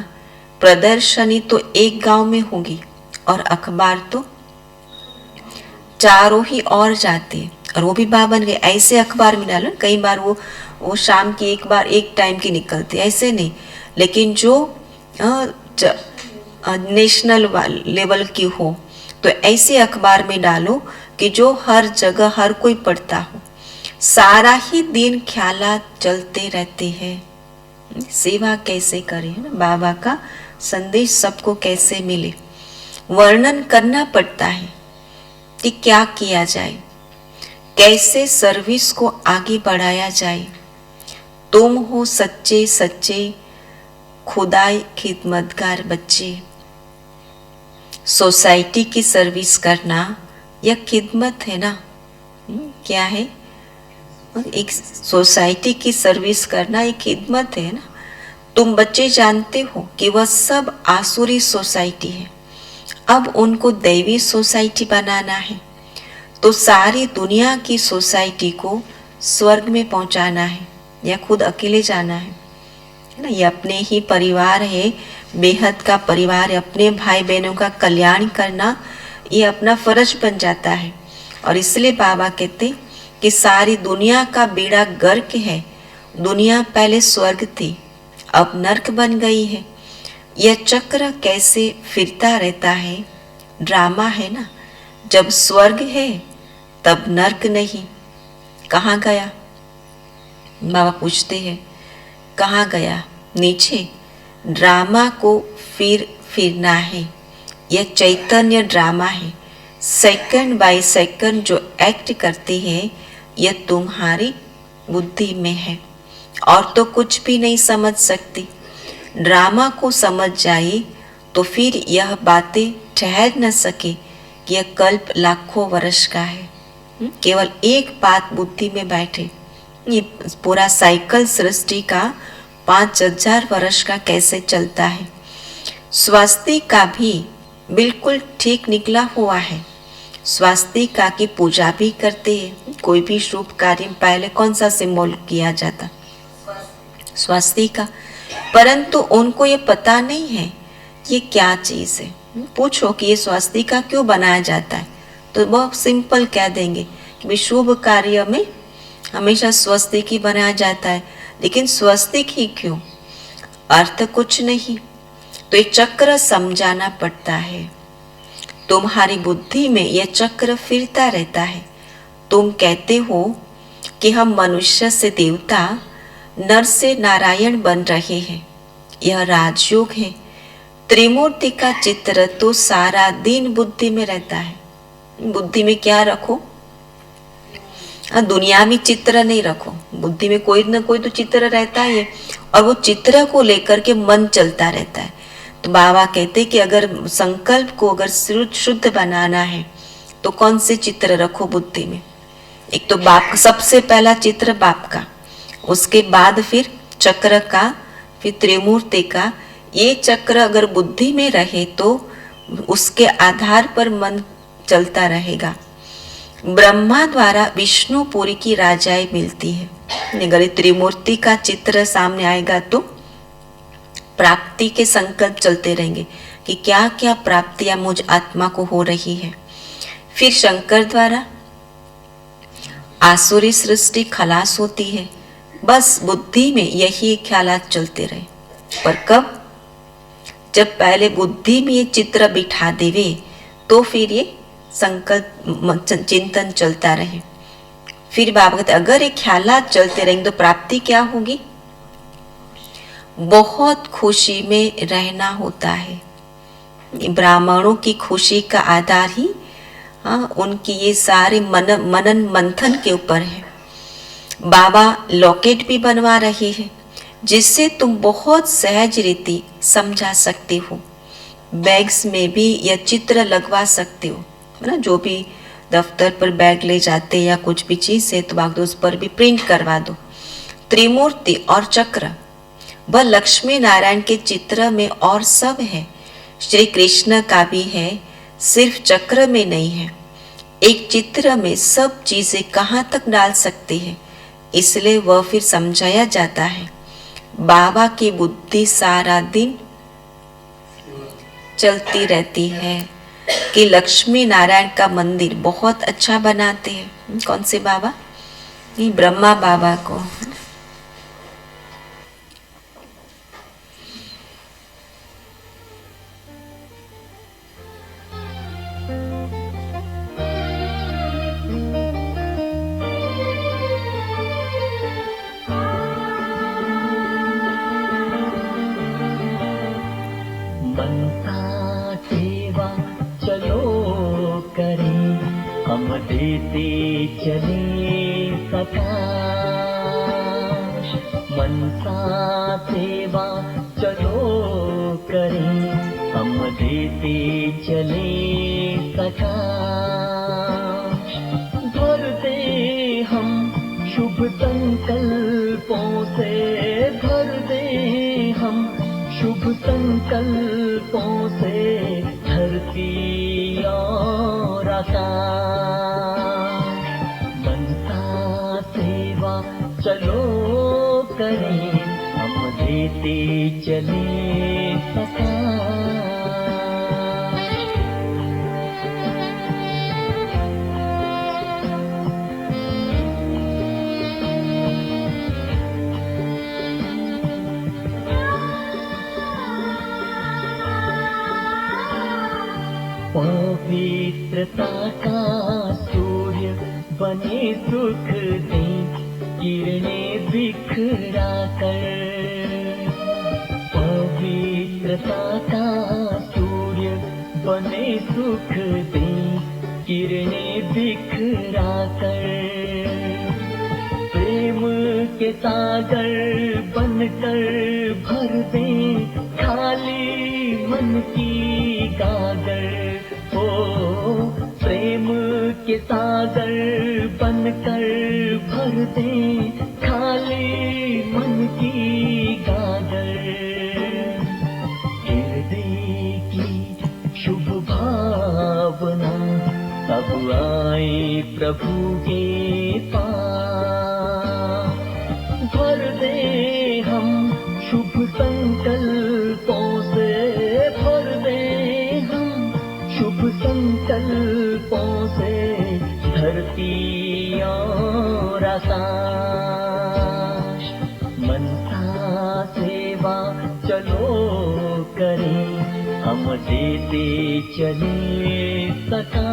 प्रदर्शनी तो एक गांव में होगी और अखबार तो चारों ही और जाते हैं, और वो भी बाबा ने ऐसे अखबार में डालो। कई बार वो शाम की एक बार एक टाइम की निकलती, ऐसे नहीं। लेकिन जो नेशनल लेवल की हो तो ऐसे अखबार में डालो कि जो हर जगह हर कोई पढ़ता हो। सारा ही दिन ख्यालात चलते रहते हैं। सेवा कैसे करें, बाबा का संदेश सबको कैसे मिले, वर्णन करना पड़ता है कि क्या किया जाए, कैसे सर्विस को आगे बढ़ाया जाए। तुम हो सच्चे सच्चे खुदाई खिदमतगार बच्चे। सोसाइटी की सर्विस करना यह खिदमत है ना। क्या है? एक सोसाइटी की सर्विस करना एक खिदमत है ना। तुम बच्चे जानते हो कि वह सब आसुरी सोसाइटी है, अब उनको दैवी सोसाइटी बनाना है। तो सारी दुनिया की सोसाइटी को स्वर्ग में पहुंचाना है या खुद अकेले जाना है ना। ये अपने ही परिवार है, बेहद का परिवार है। अपने भाई बहनों का कल्याण करना ये अपना फर्ज बन जाता है। और इसलिए बाबा कहते कि सारी दुनिया का बेड़ा गर्क है। दुनिया पहले स्वर्ग थी, अब नर्क बन गई है। यह चक्र कैसे फिरता रहता है, ड्रामा है ना। जब स्वर्ग है तब नर्क नहीं। कहाँ गया? बाबा पूछते हैं, कहाँ गया? नीचे। ड्रामा को फिरना है। यह चैतन्य ड्रामा है। सेकंड बाय सेकंड जो एक्ट करते हैं यह तुम्हारी बुद्धि में है, और तो कुछ भी नहीं समझ सकती। ड्रामा को समझ जाए तो फिर यह बातें ठहर न सके कि यह कल्प लाखों वर्ष का है। केवल एक बात बुद्धि में बैठे, ये पूरा साइकिल सृष्टि का 5000 वर्ष का कैसे चलता है। स्वास्तिका भी बिल्कुल ठीक निकला हुआ है। स्वास्तिका की पूजा भी करते हैं। कोई भी शुभ कार्य में पहले कौन सा सिंबल किया जाता? स्वास्तिका। परंतु उनको ये पता नहीं है ये क्या चीज है। पूछो कि ये स्वास्तिका क्यों बनाया जाता है तो बहुत सिंपल कह देंगे कि शुभ कार्य में हमेशा स्वस्तिक ही बनाया जाता है। लेकिन स्वस्तिक ही क्यों? अर्थ कुछ नहीं। तो ये चक्र समझाना पड़ता है। तुम्हारी बुद्धि में यह चक्र फिरता रहता है। तुम कहते हो कि हम मनुष्य से देवता, नर से नारायण बन रहे हैं। यह राजयोग है। त्रिमूर्ति का चित्र तो सारा दिन बुद्धि में रहता है। बुद्धि में क्या रखो? दुनिया में चित्र नहीं रखो, बुद्धि में कोई न कोई तो चित्र रहता है और वो चित्र को लेकर के मन चलता रहता है। तो बाबा कहते कि अगर संकल्प को अगर शुद्ध बनाना है तो कौन से चित्र रखो बुद्धि में? एक तो बाप का, सबसे पहला चित्र बाप का, उसके बाद फिर चक्र का, फिर त्रिमूर्ति का। ये चक्र अगर बुद्धि में रहे तो उसके आधार पर मन चलता रहेगा। ब्रह्मा द्वारा विष्णुपुरी की राजाई मिलती है। अगर त्रिमूर्ति का चित्र सामने आएगा तो प्राप्ति के संकल्प चलते रहेंगे कि क्या क्या प्राप्तियां मुझ आत्मा को हो रही है। फिर शंकर द्वारा आसुरी सृष्टि खलास होती है। बस बुद्धि में यही ख्यालात चलते रहे। पर कब? जब पहले बुद्धि में ये चित्र बिठा देवे तो फिर ये संकल्प चिंतन चलता रहे। फिर बाबा कहते अगर ये ख्यालात चलते रहेंगे तो प्राप्ति क्या होगी? बहुत खुशी में रहना होता है। ब्राह्मणों की खुशी का आधार ही उनकी ये सारे मनन मंथन के ऊपर है। बाबा लॉकेट भी बनवा रहे हैं जिससे तुम बहुत सहज रीति समझा सकते हो। बैग्स में भी यह चित्र लगवा सकते हो, है ना। जो भी दफ्तर पर बैग ले जाते या कुछ भी चीज है तो बाग उस पर भी प्रिंट करवा दो। त्रिमूर्ति और चक्र वह लक्ष्मी नारायण के चित्र में और सब है। श्री कृष्ण का भी है, सिर्फ चक्र में नहीं है। एक चित्र में सब चीजें कहाँ तक डाल सकते हैं, इसलिए वह फिर समझाया जाता है। बाबा की बुद्धि सारा दिन चलती रहती है कि लक्ष्मी नारायण का मंदिर बहुत अच्छा बनाते हैं। कौन से बाबा? ये ब्रह्मा बाबा को। देते चले सकाश मनसा सेवा चलो करें, हम देते चले सकाश। भर दे हम शुभ संकल्पों से, भर दे हम शुभ संकल्पों से धरती और आकाश। मनसा सेवा चलो करें, हम देते चले सकाश। पवित्रता का सूर्य बने सुख दे किरणें बिखरा कर। पवित्रता का सूर्य बने सुख दे किरणें बिखरा कर। प्रेम के सागर बनकर भर दे खाली मन की गागर। ओ प्रेम के सागर बनकर भर दे खाली मन की गागर। हृदय की शुभ भावना अब आए प्रभु के पास। भर दे हम शुभ संकल्पों से, भर दे हम शुभ संकल्पों से धरती और आकाश। मनसा सेवा चलो करें, हम देते चले सका।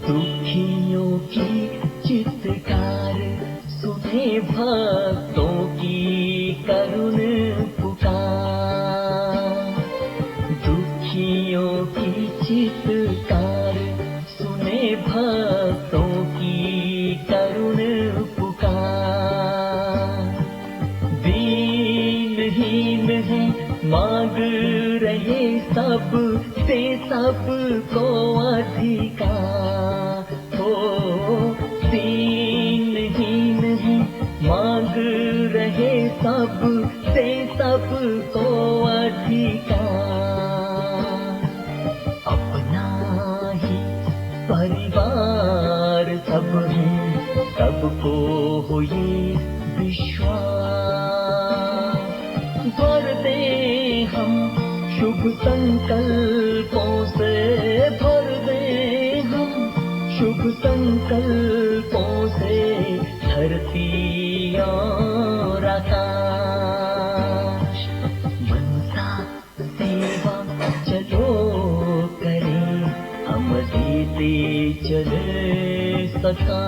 दुखियों की चित्कार सुने भक्तों की करुण पुकार। दुखियों की चित्कार सुने भक्तों की करुण पुकार। दीनहीन है मांग रहे सब से सबको अधिकार। हो दीनहीन है मांग रहे सब से सबको अधिकार। अपना ही परिवार सब है, सबको हो ये विश्वास। भर दे हम शुभ संकल्पों से, भर दे हम शुभ संकल्पों से धरती और आकाश। मनसा सेवा चलो करें, हम देते चले सका।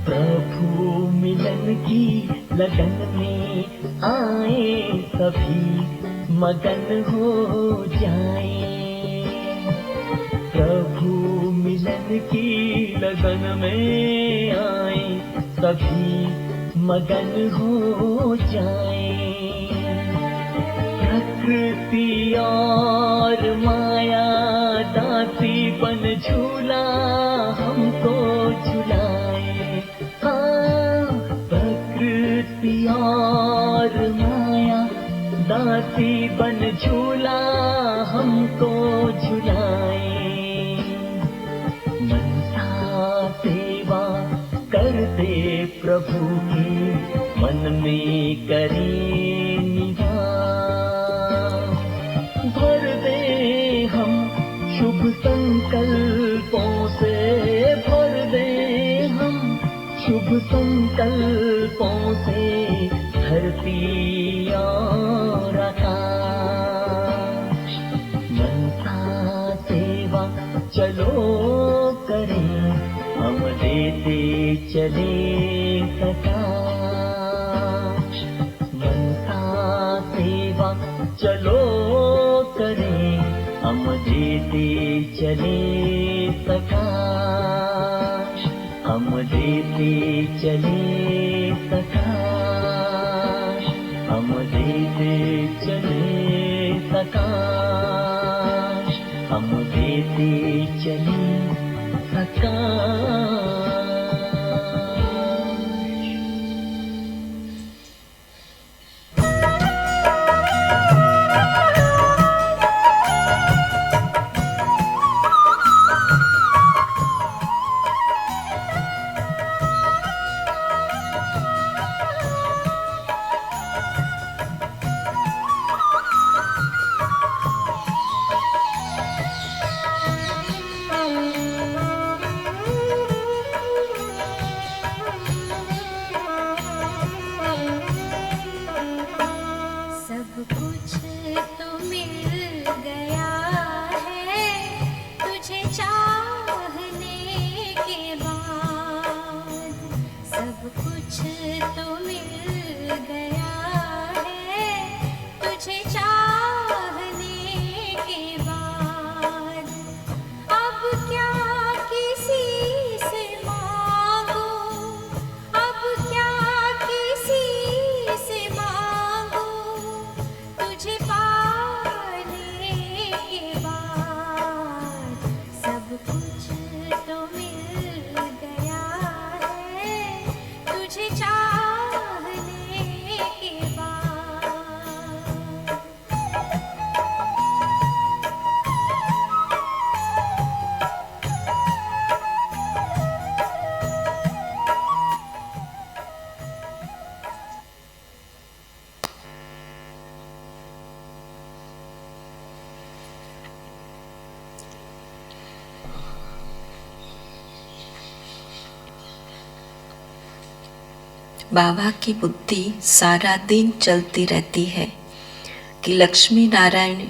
प्रभु मिलन की लगन में आए सभी मगन हो जाए। प्रभु मिलन की लगन में आए सभी मगन हो जाए। प्रकृति और माया दासी बन झूला हमको झुलाए। प्रकृति और माया दासी बन झूला हमको झुलाए। मनसा सेवा करते प्रभु की मन में करें निवास। भर दे हम शुभ संकल्पों से, भर दे हम शुभ संकल्पों से धरती और आकाश। मनसा सेवा चलो करें, हम देते चले प्रकाश। मनसा सेवा चलो करें, हम देते चले प्रकाश। हम देते चले प्रकाश, हम देते चले प्रकाश, हम देते चले प्रकाश। बाबा की बुद्धि सारा दिन चलती रहती है कि लक्ष्मी नारायण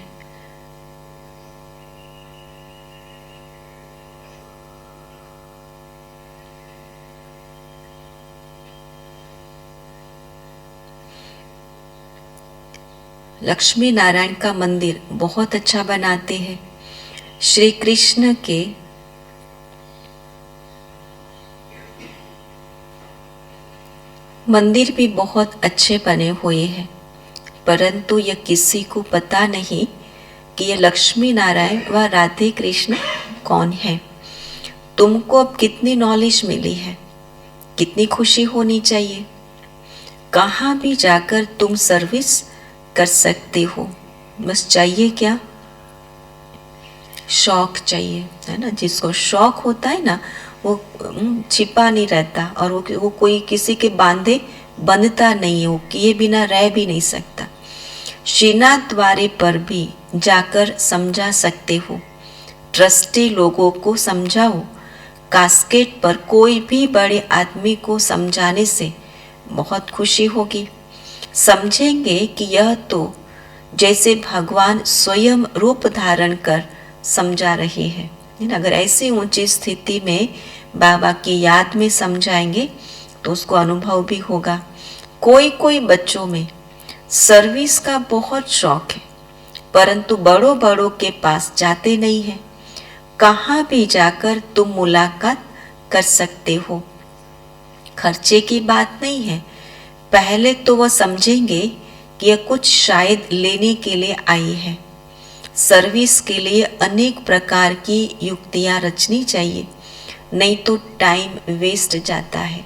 लक्ष्मी नारायण का मंदिर बहुत अच्छा बनाते हैं। श्री कृष्ण के मंदिर भी बहुत अच्छे बने हुए हैं, परंतु यह किसी को पता नहीं कि यह लक्ष्मी नारायण व राधे कृष्ण कौन है। तुमको अब कितनी नॉलेज मिली है, कितनी खुशी होनी चाहिए। कहाँ भी जाकर तुम सर्विस कर सकते हो, बस चाहिए क्या, शौक चाहिए, है ना। जिसको शौक होता है ना वो छिपा नहीं रहता, और वो कोई किसी के बांधे बंधता नहीं है, वो किए बिना रह भी नहीं सकता। श्रीनाथ द्वारे पर भी जाकर समझा सकते हो, ट्रस्टी लोगों को समझाओ। कास्केट पर कोई भी बड़े आदमी को समझाने से बहुत खुशी होगी। समझेंगे कि यह तो जैसे भगवान स्वयं रूप धारण कर समझा रहे हैं। अगर ऐसी ऊंची स्थिति में बाबा की याद में समझाएंगे तो उसको अनुभव भी होगा। कोई कोई बच्चों में सर्विस का बहुत शौक है, परंतु बड़ों बड़ों के पास जाते नहीं हैं। कहाँ भी जाकर तुम मुलाकात कर सकते हो, खर्चे की बात नहीं है। पहले तो वह समझेंगे कि यह कुछ शायद लेने के लिए आई है। सर्विस के लिए अनेक प्रकार की युक्तियां रचनी चाहिए, नहीं तो टाइम वेस्ट जाता है।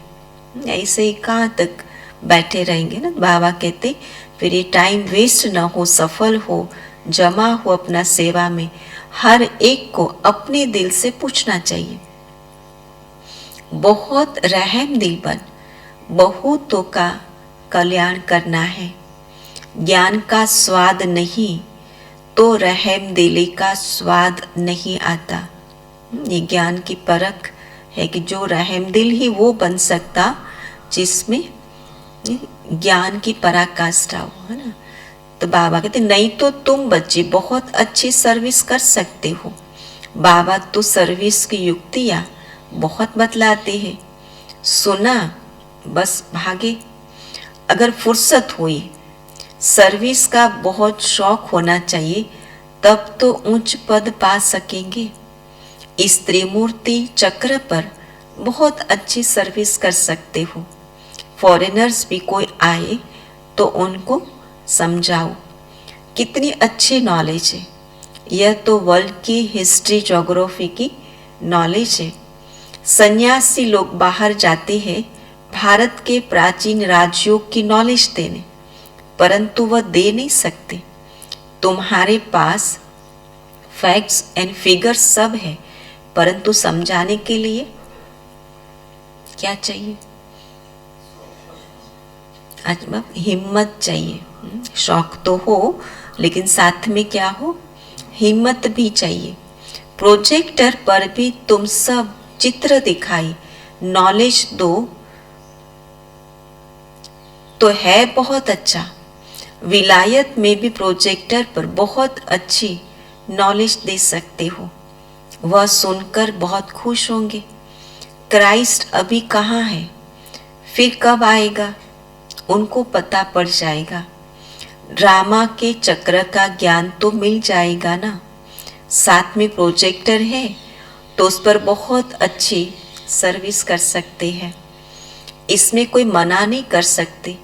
ऐसे ही कहाँ तक बैठे रहेंगे ना। बाबा कहते फिर ये टाइम वेस्ट ना हो, सफल हो, जमा हो अपना सेवा में। हर एक को अपने दिल से पूछना चाहिए, बहुत रहम दिल बन, बहुतों का कल्याण करना है। ज्ञान का स्वाद नहीं तो रहम दिली का स्वाद नहीं आता। ये ज्ञान की परख है कि जो रहम दिल ही वो बन सकता जिसमें ज्ञान की पराकाष्ठा हो, है ना। तो बाबा कहते नहीं तो तुम बच्चे बहुत अच्छी सर्विस कर सकते हो। बाबा तो सर्विस की युक्तियाँ बहुत बतलाते हैं, सुना बस भागे। अगर फुर्सत हुई, सर्विस का बहुत शौक होना चाहिए, तब तो उच्च पद पा सकेंगे। इस त्रिमूर्ति चक्र पर बहुत अच्छी सर्विस कर सकते हो। फॉरेनर्स भी कोई आए तो उनको समझाओ। कितनी अच्छी नॉलेज है, यह तो वर्ल्ड की हिस्ट्री ज्योग्राफी की नॉलेज है। सन्यासी लोग बाहर जाते हैं भारत के प्राचीन राज्यों की नॉलेज देने, परंतु वह दे नहीं सकते। तुम्हारे पास फैक्ट्स एंड फिगर्स सब है, परंतु समझाने के लिए क्या चाहिए, हिम्मत चाहिए। शौक तो हो लेकिन साथ में क्या हो, हिम्मत भी चाहिए। प्रोजेक्टर पर भी तुम सब चित्र दिखाई नॉलेज दो तो है बहुत अच्छा। विलायत में भी प्रोजेक्टर पर बहुत अच्छी नॉलेज दे सकते हो, वह सुनकर बहुत खुश होंगे। क्राइस्ट अभी कहाँ है, फिर कब आएगा, उनको पता पड़ जाएगा। ड्रामा के चक्र का ज्ञान तो मिल जाएगा ना। साथ में प्रोजेक्टर है तो उस पर बहुत अच्छी सर्विस कर सकते हैं। इसमें कोई मना नहीं कर सकते,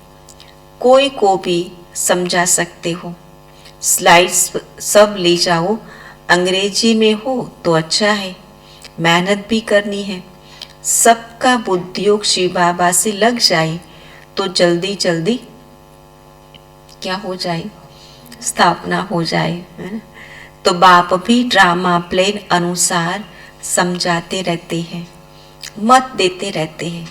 कोई को भी समझा सकते हो। स्लाइड्स सब ले जाओ, अंग्रेजी में हो तो अच्छा है, मेहनत भी करनी है। सबका बुद्धियोग शिव बाबा से लग जाए तो जल्दी जल्दी क्या हो जाए, स्थापना हो जाए, है ना। तो बाप भी ड्रामा प्लेन अनुसार समझाते रहते हैं, मत देते रहते हैं।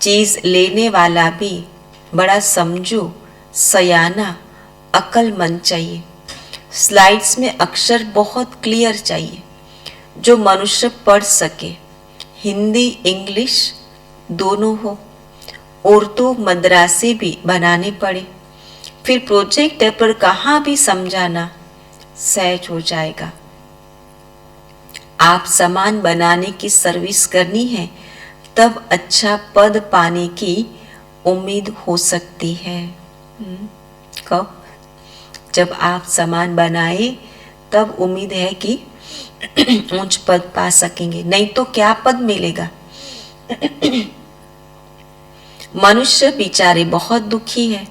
चीज लेने वाला भी बड़ा समझो, सयाना, अक्लमंद चाहिए। स्लाइड्स में अक्षर बहुत क्लियर चाहिए, जो मनुष्य पढ़ सके, हिंदी इंग्लिश दोनों हो। उर्दू मद्रासी भी बनाने पड़े, फिर प्रोजेक्टर पर कहाँ भी समझाना सहज हो जाएगा। आप सामान बनाने की सर्विस करनी है, तब अच्छा पद पाने की उम्मीद हो सकती है। कब? जब आप सामान बनाए तब उम्मीद है कि उच्च पद पा सकेंगे, नहीं तो क्या पद मिलेगा। मनुष्य बेचारे बहुत दुखी है।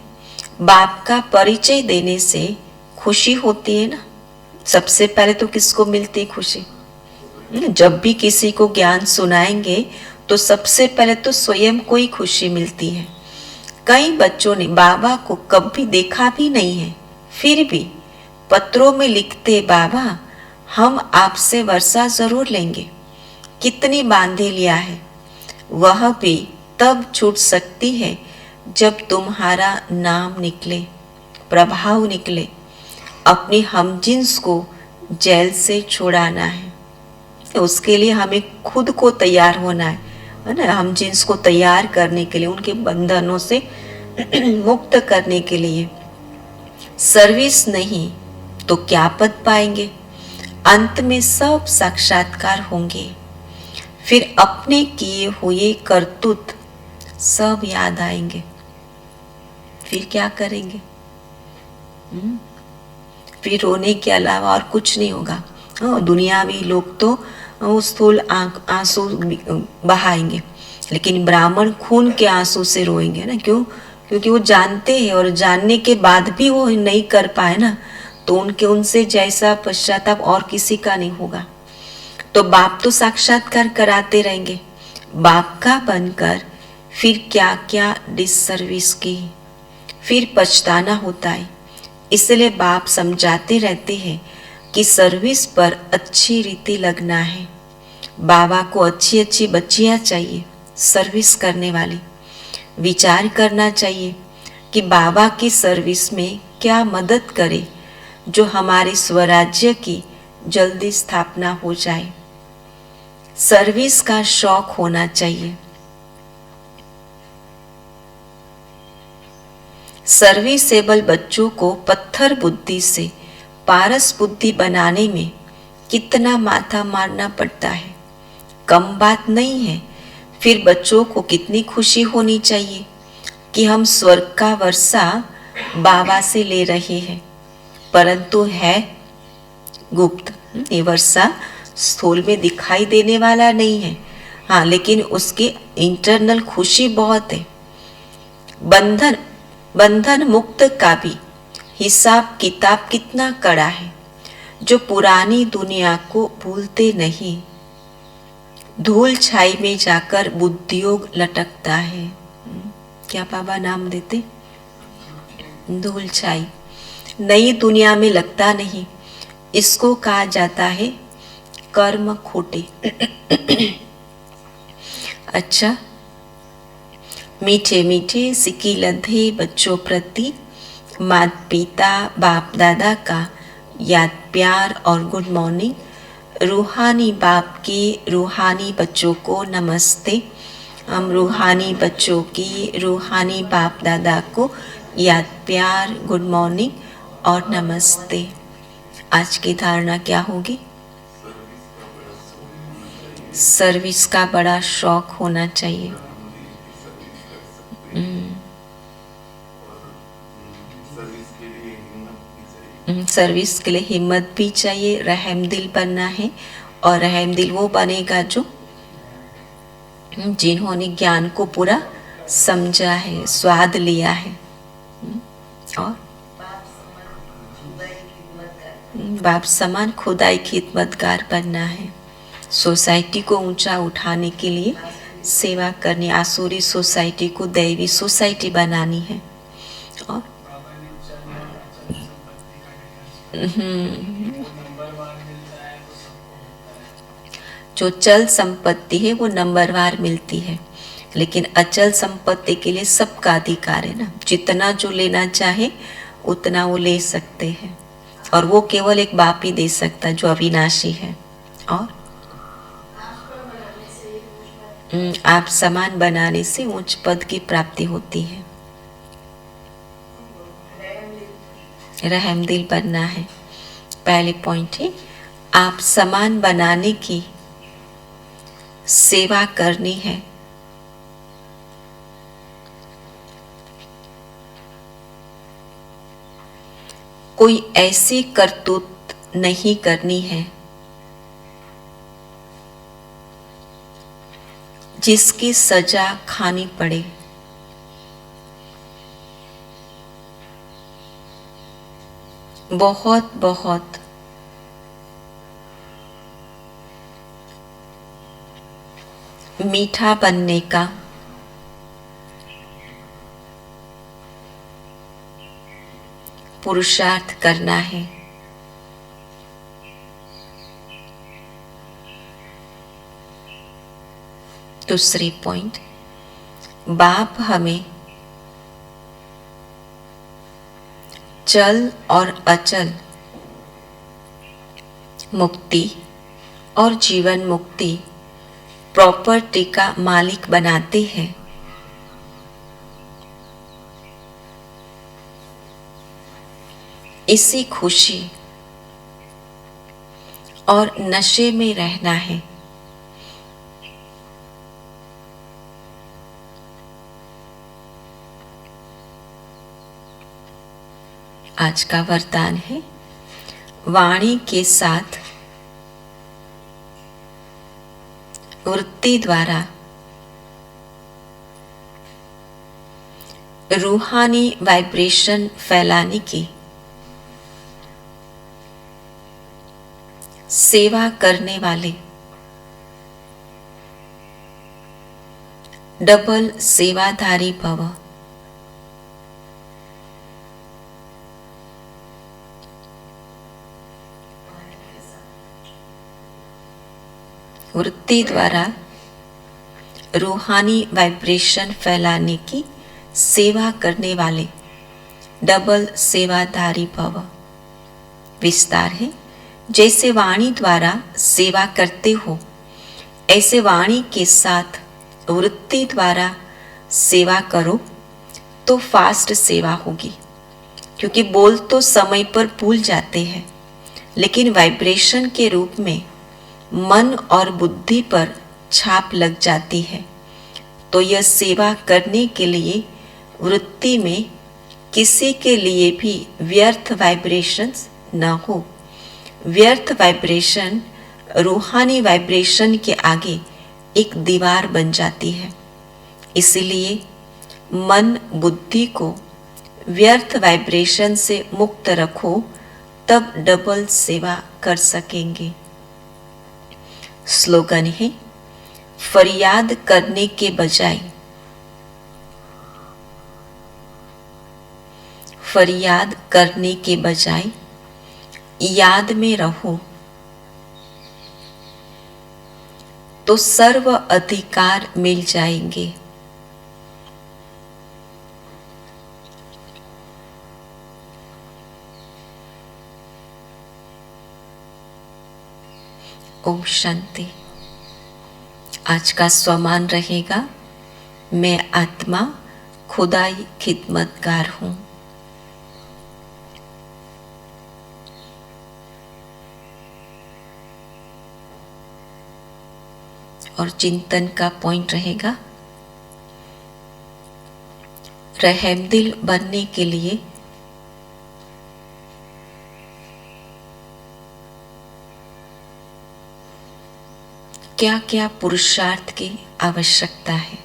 बाप का परिचय देने से खुशी होती है ना। सबसे पहले तो किसको मिलती है खुशी? जब भी किसी को ज्ञान सुनाएंगे तो सबसे पहले तो स्वयं को ही खुशी मिलती है। कई बच्चों ने बाबा को कभी देखा भी नहीं है, फिर भी पत्रों में लिखते, बाबा हम आपसे वर्षा जरूर लेंगे। कितनी बांधे लिया है। वह भी तब छूट सकती है जब तुम्हारा नाम निकले, प्रभाव निकले। अपनी हमजिन्स को जेल से छुड़ाना है, उसके लिए हमें खुद को तैयार होना है ना। हमजिन्स को तैयार करने के लिए, उनके बंधनों से मुक्त करने के लिए। सर्विस नहीं तो क्या पद पाएंगे। अंत में सब साक्षात्कार होंगे, फिर अपने किए हुए करतूत सब याद आएंगे। फिर क्या करेंगे? फिर रोने के अलावा और कुछ नहीं होगा। दुनियावी लोग तो स्थूल आंसू बहाएंगे, लेकिन ब्राह्मण खून के आंसू से रोएंगे ना। क्यों? क्योंकि वो जानते हैं, और जानने के बाद भी वो नहीं कर पाए ना, तो उनसे जैसा पश्चाताप और किसी का नहीं होगा। तो बाप तो साक्षात्कार कराते रहेंगे। बाप का बनकर फिर क्या क्या डिससर्विस की, फिर पछताना होता है। इसलिए बाप समझाते रहते हैं कि सर्विस पर अच्छी रीति लगना है। बाबा को अच्छी अच्छी बच्चियां चाहिए सर्विस करने वाली। विचार करना चाहिए कि बाबा की सर्विस में क्या मदद करे जो हमारे स्वराज्य की जल्दी स्थापना हो जाए। सर्विस का शौक होना चाहिए। सर्विसेबल बच्चों को पत्थर बुद्धि से पारस बुद्धि बनाने में कितना माथा मारना पड़ता है, कम बात नहीं है। फिर बच्चों को कितनी खुशी होनी चाहिए कि हम स्वर्ग का वर्षा बाबा से ले रहे हैं, परंतु है गुप्त। ये वर्षा स्थूल में दिखाई देने वाला नहीं है, हाँ, लेकिन उसकी इंटरनल खुशी बहुत है। बंधन मुक्त का भी हिसाब किताब कितना कड़ा है, जो पुरानी दुनिया को भूलते नहीं। धूल छाई में जाकर बुद्धियोग लटकता है। क्या बाबा नाम देते? धूल छाई, नई दुनिया में लगता नहीं। इसको कहा जाता है कर्म खोटे। अच्छा, मीठे मीठे सिकी लधे बच्चों प्रति माता पिता बाप दादा का याद प्यार और गुड मॉर्निंग। रूहानी बाप के रूहानी बच्चों को नमस्ते। हम रूहानी बच्चों की रूहानी बाप दादा को याद प्यार, गुड मॉर्निंग और नमस्ते। आज की धारणा क्या होगी? सर्विस का बड़ा शौक होना चाहिए। सर्विस के लिए हिम्मत भी चाहिए, रहम दिल बनना है। और रहम दिल वो बनेगा जो जिन्होंने ज्ञान को पूरा समझा है, स्वाद लिया है। और बाप समान खुदाई खिदमतगार बनना है। सोसाइटी को ऊंचा उठाने के लिए सेवा करनी, आसुरी सोसाइटी को दैवी सोसाइटी बनानी है। और जो चल संपत्ति है वो नंबरवार मिलती है, लेकिन अचल संपत्ति के लिए सबका अधिकार है ना। जितना जो लेना चाहे उतना वो ले सकते हैं, और वो केवल एक बाप ही दे सकता है जो अविनाशी है। और आप समान बनाने से उच्च पद की प्राप्ति होती है। रहमदिल बनना है। पहले पॉइंट है, आप समान बनाने की सेवा करनी है। कोई ऐसी करतूत नहीं करनी है जिसकी सजा खानी पड़े। बहुत बहुत मीठा बनने का पुरुषार्थ करना है। दूसरी पॉइंट, बाप हमें चल और अचल मुक्ति और जीवन मुक्ति प्रॉपर्टी का मालिक बनाते हैं। इसी खुशी और नशे में रहना है। आज का वरदान है, वाणी के साथ वृत्ति द्वारा रूहानी वाइब्रेशन फैलाने की सेवा करने वाले डबल सेवाधारी भव। वृत्ति द्वारा रूहानी वाइब्रेशन फैलाने की सेवा करने वाले डबल सेवाधारी भव। विस्तार है, जैसे वाणी द्वारा सेवा करते हो ऐसे वाणी के साथ वृत्ति द्वारा सेवा करो तो फास्ट सेवा होगी, क्योंकि बोल तो समय पर भूल जाते हैं, लेकिन वाइब्रेशन के रूप में मन और बुद्धि पर छाप लग जाती है। तो यह सेवा करने के लिए वृत्ति में किसी के लिए भी व्यर्थ वाइब्रेशंस न हो। व्यर्थ वाइब्रेशन रूहानी वाइब्रेशन के आगे एक दीवार बन जाती है। इसलिए मन बुद्धि को व्यर्थ वाइब्रेशन से मुक्त रखो, तब डबल सेवा कर सकेंगे। स्लोगन है, फरियाद करने के बजाय फरियाद करने के बजाय याद में रहो तो सर्व अधिकार मिल जाएंगे। ओम शांति। आज का स्वमान रहेगा, मैं आत्मा खुदाई खिदमतगार हूं। और चिंतन का पॉइंट रहेगा, रहमदिल बनने के लिए क्या क्या पुरुषार्थ की आवश्यकता है।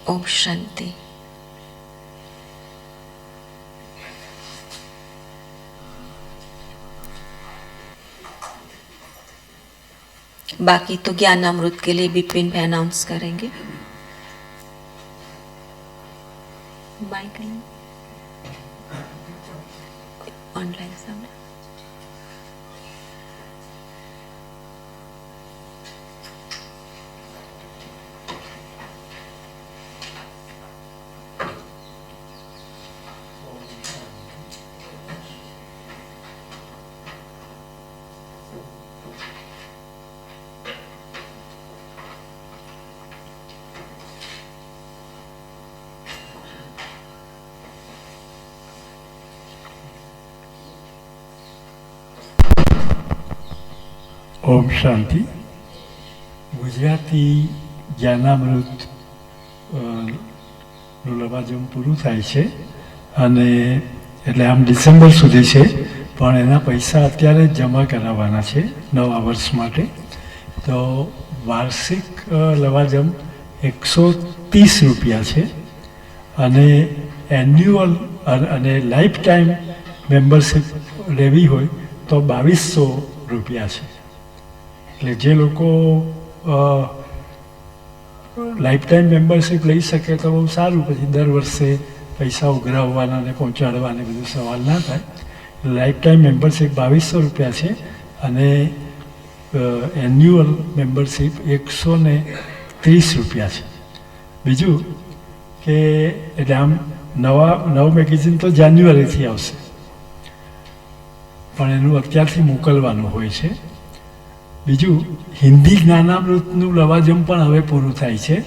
ओम शांति। बाकी तो ज्ञानामृत के लिए विपिन में अनाउंस करेंगे। माइक ऑनलाइन सामने। ઓમ શાંતિ. ગુજરાતી જ્ઞાનામૃત નું લવાજમ પૂરું થાય છે અને એટલે આમ ડિસેમ્બર સુધી છે, પણ એના પૈસા અત્યારે જ જમા કરાવવાના છે નવા વર્ષ માટે. તો વાર્ષિક લવાજમ 130 રૂપિયા છે અને એન્યુઅલ અને લાઈફ ટાઈમ મેમ્બરશીપ લેવી હોય તો 2200 રૂપિયા છે. એટલે જે લોકો લાઈફ ટાઈમ મેમ્બરશીપ લઈ શકે તો બહુ સારું, પછી દર વર્ષે પૈસા ઉઘરાવવાના ને પહોંચાડવાને બધું સવાલ ના થાય. લાઈફ ટાઈમ મેમ્બરશીપ 2200 રૂપિયા છે અને એન્યુઅલ મેમ્બરશીપ 130 રૂપિયા છે. બીજું કે એટલે આમ નવ મેગેઝિન તો જાન્યુઆરીથી આવશે, પણ એનું અત્યારથી મોકલવાનું હોય છે. બીજું હિન્દી જ્ઞાનામૃતનું લવાજમ પણ હવે પૂરું થાય છે.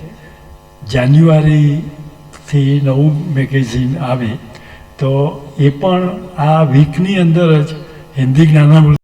જાન્યુઆરીથી નવું મેગેઝિન આવે તો એ પણ આ વીકની અંદર જ હિન્દી જ્ઞાનામૃત